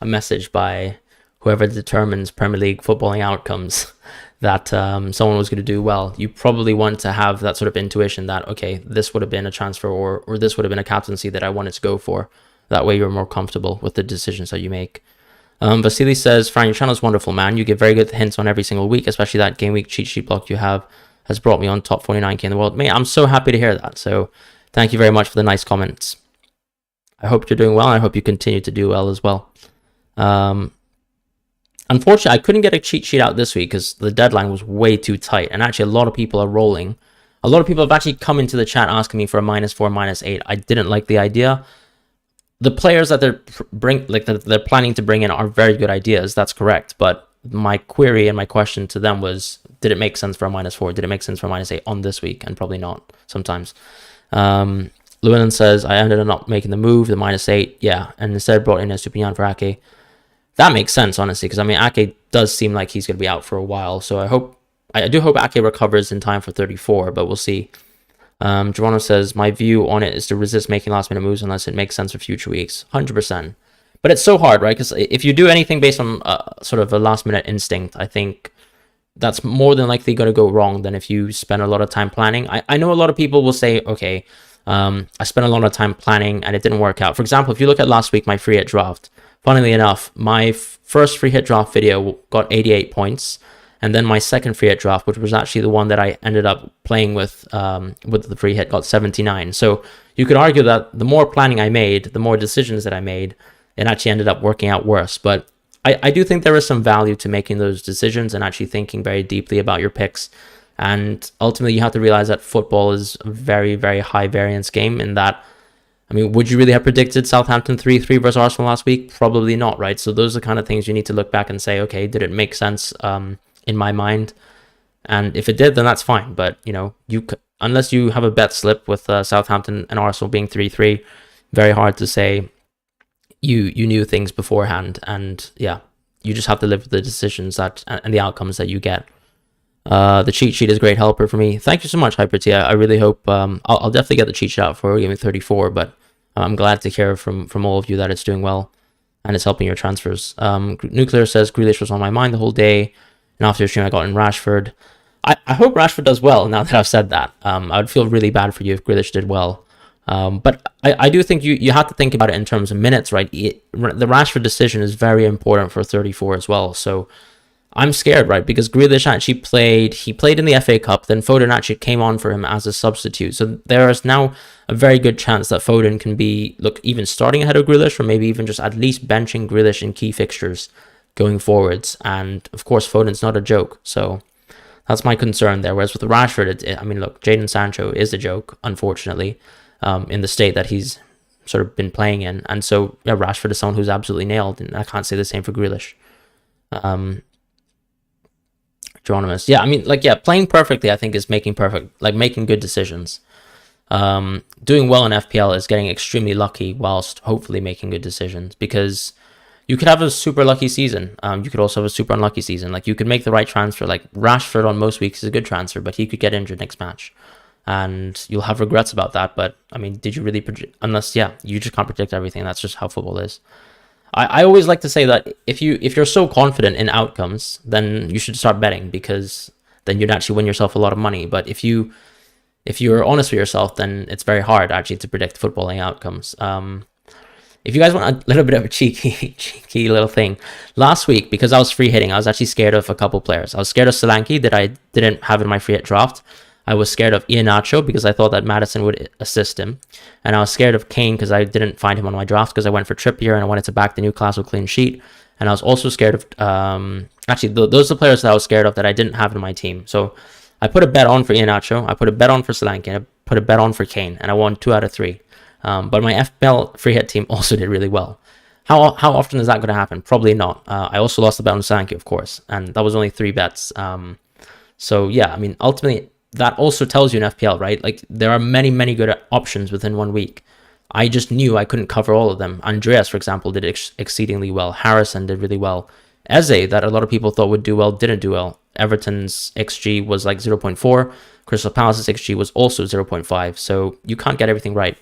message by whoever determines Premier League footballing outcomes that someone was going to do well, you probably want to have that sort of intuition that, okay, this would have been a transfer or this would have been a captaincy that I wanted to go for. That way you're more comfortable with the decisions that you make. Vasily says, Fran, your channel is wonderful, man. You give very good hints on every single week, especially that game week cheat sheet block you have has brought me on top 49k in the world. Mate, I'm so happy to hear that. So thank you very much for the nice comments. I hope you're doing well. I hope you continue to do well as well. Unfortunately, I couldn't get a cheat sheet out this week because the deadline was way too tight. And actually, a lot of people are rolling. A lot of people have actually come into the chat asking me for a -4, -8. I didn't like the idea. The players that they're planning to bring in are very good ideas. That's correct. But my query and my question to them was, did it make sense for a -4? Did it make sense for a -8 on this week? And probably not sometimes. Llewellyn says, I ended up not making the move, the -8. Yeah. And instead brought in Estupiñán for Ake. That makes sense, honestly, because I mean, Ake does seem like he's going to be out for a while. So I do hope Ake recovers in time for 34, but we'll see. Geronimo says, my view on it is to resist making last minute moves unless it makes sense for future weeks. 100%. But it's so hard, right? Because if you do anything based on sort of a last minute instinct, I think that's more than likely going to go wrong than if you spend a lot of time planning. I know a lot of people will say, okay, I spent a lot of time planning and it didn't work out. For example, if you look at last week, my free hit draft, funnily enough, my first free hit draft video got 88 points. And then my second free hit draft, which was actually the one that I ended up playing with the free hit, got 79. So you could argue that the more planning I made, the more decisions that I made, it actually ended up working out worse. But I do think there is some value to making those decisions and actually thinking very deeply about your picks. And ultimately, you have to realize that football is a very, very high variance game in that, I mean, would you really have predicted Southampton 3-3 versus Arsenal last week? Probably not, right? So those are the kind of things you need to look back and say, okay, did it make sense in my mind? And if it did, then that's fine. But, you know, unless you have a bet slip with Southampton and Arsenal being 3-3, very hard to say you knew things beforehand. And yeah, you just have to live with the decisions and the outcomes that you get. The cheat sheet is a great helper for me. Thank you so much, Hyper T. I really hope I'll definitely get the cheat sheet out for Gaming 34, but I'm glad to hear from all of you that it's doing well and it's helping your transfers. Nuclear says Grealish was on my mind the whole day, and after the stream I got in Rashford. I hope Rashford does well now that I've said that. I would feel really bad for you if Grealish did well. But I do think you have to think about it in terms of minutes, right? The Rashford decision is very important for 34 as well. So I'm scared, right? Because Grealish actually played in the FA Cup, then Foden actually came on for him as a substitute. So there is now a very good chance that Foden can be, even starting ahead of Grealish, or maybe even just at least benching Grealish in key fixtures going forwards. And of course, Foden's not a joke. So That's my concern there. Whereas with Rashford, I mean, look, Jadon Sancho is a joke, unfortunately, in the state that he's sort of been playing in. And so, yeah, Rashford is someone who's absolutely nailed, and I can't say the same for Grealish. Geronimo's. Yeah, I mean, like, yeah, playing perfectly, I think, is making good decisions. Doing well in FPL is getting extremely lucky whilst hopefully making good decisions, because you could have a super lucky season. You could also have a super unlucky season. Like, you could make the right transfer. Like, Rashford on most weeks is a good transfer, but he could get injured next match, and you'll have regrets about that. But I mean, did you really predict? Unless, yeah, you just can't predict everything. That's just how football is. I always like to say that if you're so confident in outcomes, then you should start betting, because then you'd actually win yourself a lot of money. But if you're honest with yourself, then it's very hard actually to predict footballing outcomes. If you guys want a little bit of a cheeky little thing, last week, because I was free hitting, I was actually scared of a couple players. I was scared of Solanke that I didn't have in my free hit draft. I was scared of Iheanacho because I thought that Maddison would assist him. And I was scared of Kane because I didn't find him on my draft, because I went for Trippier and I wanted to back the Newcastle clean sheet. And I was also scared of, those are the players that I was scared of that I didn't have in my team. So I put a bet on for Iheanacho, I put a bet on for Solanke, and I put a bet on for Kane, and I won 2 out of 3. But my FPL free hit team also did really well. How often is that going to happen? Probably not. I also lost the bet on Solanke, of course, and that was only 3 bets. So yeah, I mean, ultimately, that also tells you in FPL, right? Like, there are many, many good options within 1 week. I just knew I couldn't cover all of them. Andreas, for example, did exceedingly well. Harrison did really well. Eze, that a lot of people thought would do well, didn't do well. Everton's XG was like 0.4. Crystal Palace's XG was also 0.5. So you can't get everything right.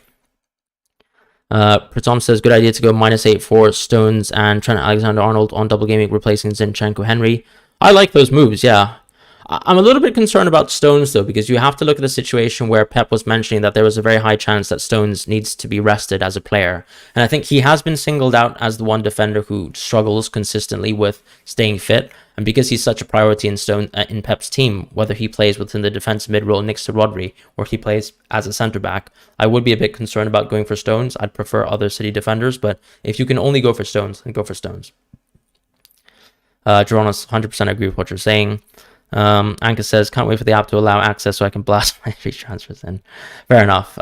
Pratom says, good idea to go -8 for Stones and Trent Alexander-Arnold on double gaming, replacing Zinchenko Henry. I like those moves, yeah. I'm a little bit concerned about Stones, though, because you have to look at the situation where Pep was mentioning that there was a very high chance that Stones needs to be rested as a player. And I think he has been singled out as the one defender who struggles consistently with staying fit. And because he's such a priority in Pep's team, whether he plays within the defensive mid role next to Rodri or he plays as a centre-back, I would be a bit concerned about going for Stones. I'd prefer other City defenders, but if you can only go for Stones, then go for Stones. Geronis, 100% agree with what you're saying. Anka says, can't wait for the app to allow access so I can blast my free transfers in. Fair enough.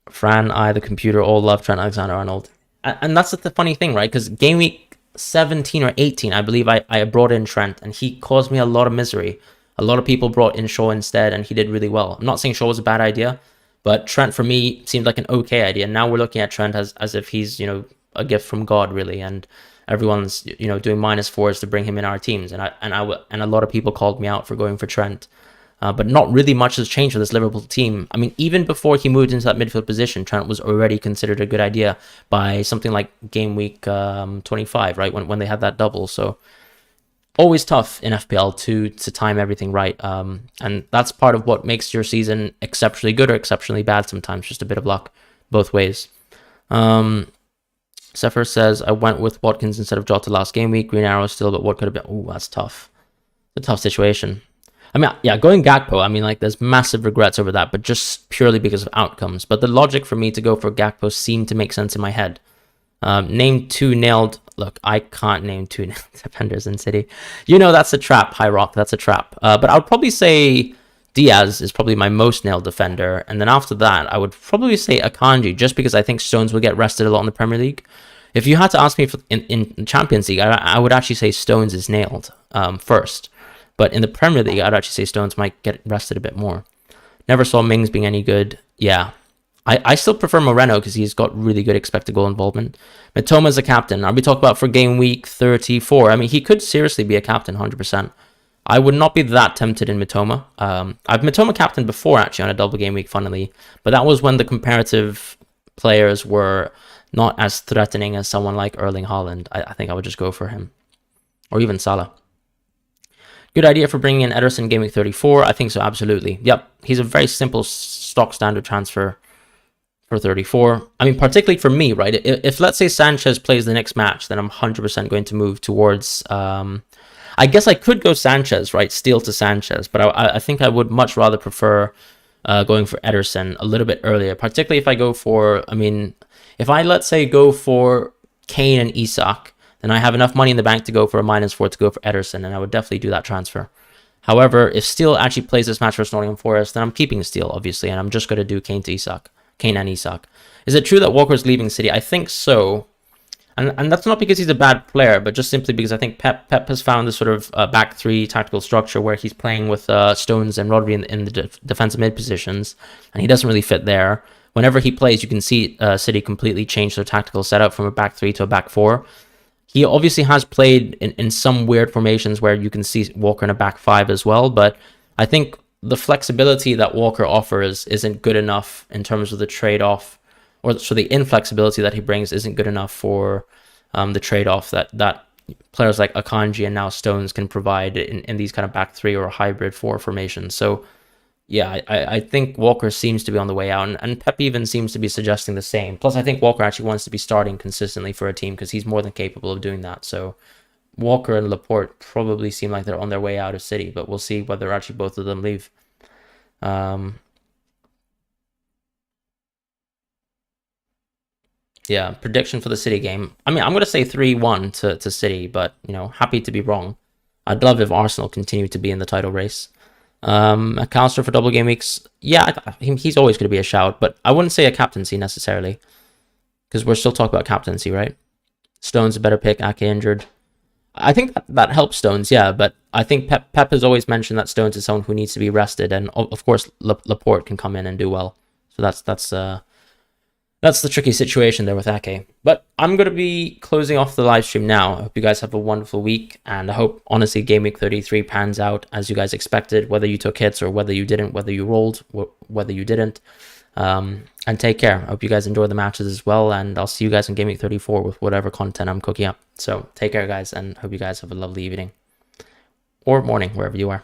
Fran, the computer, all love Trent Alexander-Arnold. And that's the funny thing, right? Because Gameweek 17 or 18, I believe I brought in Trent, and he caused me a lot of misery. A lot of people brought in Shaw instead, and he did really well. I'm not saying Shaw was a bad idea, but Trent, for me, seemed like an okay idea. Now we're looking at Trent as if he's, a gift from God, really, and everyone's doing -4s to bring him in our teams, and a lot of people called me out for going for Trent, but not really much has changed for this Liverpool team. I mean, even before he moved into that midfield position, Trent was already considered a good idea by something like game week 25, right, when they had that double. So always tough in FPL to time everything right, and that's part of what makes your season exceptionally good or exceptionally bad sometimes, just a bit of luck both ways. Sefer says, I went with Watkins instead of Jota last game week. Green arrow still, but what could have been? Oh, that's tough. It's a tough situation. I mean, yeah, going Gakpo, I mean, like, there's massive regrets over that, but just purely because of outcomes. But the logic for me to go for Gakpo seemed to make sense in my head. Name 2 nailed. Look, I can't name 2 nailed defenders in City. That's a trap, High Rock. That's a trap. But I would probably say Diaz is probably my most nailed defender. And then after that, I would probably say Akanji, just because I think Stones will get rested a lot in the Premier League. If you had to ask me in Champions League, I would actually say Stones is nailed first. But in the Premier League, I'd actually say Stones might get rested a bit more. Never saw Mings being any good. Yeah. I still prefer Moreno because he's got really good expected goal involvement. Mitoma's a captain. Are we talking about for game week 34? I mean, he could seriously be a captain, 100%. I would not be that tempted in Mitoma. I've Mitoma captain before, actually, on a double game week, funnily. But that was when the comparative players were not as threatening as someone like Erling Haaland. I think I would just go for him. Or even Salah. Good idea for bringing in Ederson game week 34. I think so, absolutely. Yep, he's a very simple stock standard transfer for 34. I mean, particularly for me, right? If let's say Sanchez plays the next match, then I'm 100% going to move towards... I guess I could go Sanchez, right? Steal to Sanchez. But I think I would much rather prefer going for Ederson a little bit earlier. Particularly if I go for... I mean, if I, let's say, go for Kane and Isak, then I have enough money in the bank to go for a -4 to go for Ederson, and I would definitely do that transfer. However, if Steele actually plays this match versus Nottingham Forest, then I'm keeping Steele, obviously, and I'm just going to do Kane and Isak. Is it true that Walker's leaving City? I think so. And that's not because he's a bad player, but just simply because I think Pep has found this sort of back three tactical structure where he's playing with Stones and Rodri in the defensive mid positions, and he doesn't really fit there. Whenever he plays, you can see City completely change their tactical setup from a back three to a back four. He obviously has played in some weird formations where you can see Walker in a back five as well, but I think the flexibility that Walker offers isn't good enough in terms of the trade-off, or so the inflexibility that he brings isn't good enough for the trade-off that players like Akanji and now Stones can provide in these kind of back three or hybrid four formations. So yeah, I think Walker seems to be on the way out, and Pep even seems to be suggesting the same. Plus, I think Walker actually wants to be starting consistently for a team because he's more than capable of doing that. So Walker and Laporte probably seem like they're on their way out of City, but we'll see whether actually both of them leave. Yeah, prediction for the City game. I mean, I'm going to say 3-1 to City, but, you know, happy to be wrong. I'd love if Arsenal continued to be in the title race. McAllister for double game weeks. Yeah, he's always going to be a shout, but I wouldn't say a captaincy necessarily, because we're still talking about captaincy, right? Stones a better pick, Ake injured. I think that helps Stones, yeah, but I think Pep has always mentioned that Stones is someone who needs to be rested, and of course Laporte can come in and do well. So that's the tricky situation there with Ake. But I'm going to be closing off the live stream now. I hope you guys have a wonderful week, and I hope, honestly, Game Week 33 pans out as you guys expected, whether you took hits or whether you didn't, whether you rolled, whether you didn't. And take care. I hope you guys enjoy the matches as well, and I'll see you guys in Game Week 34 with whatever content I'm cooking up. So take care, guys, and hope you guys have a lovely evening or morning, wherever you are.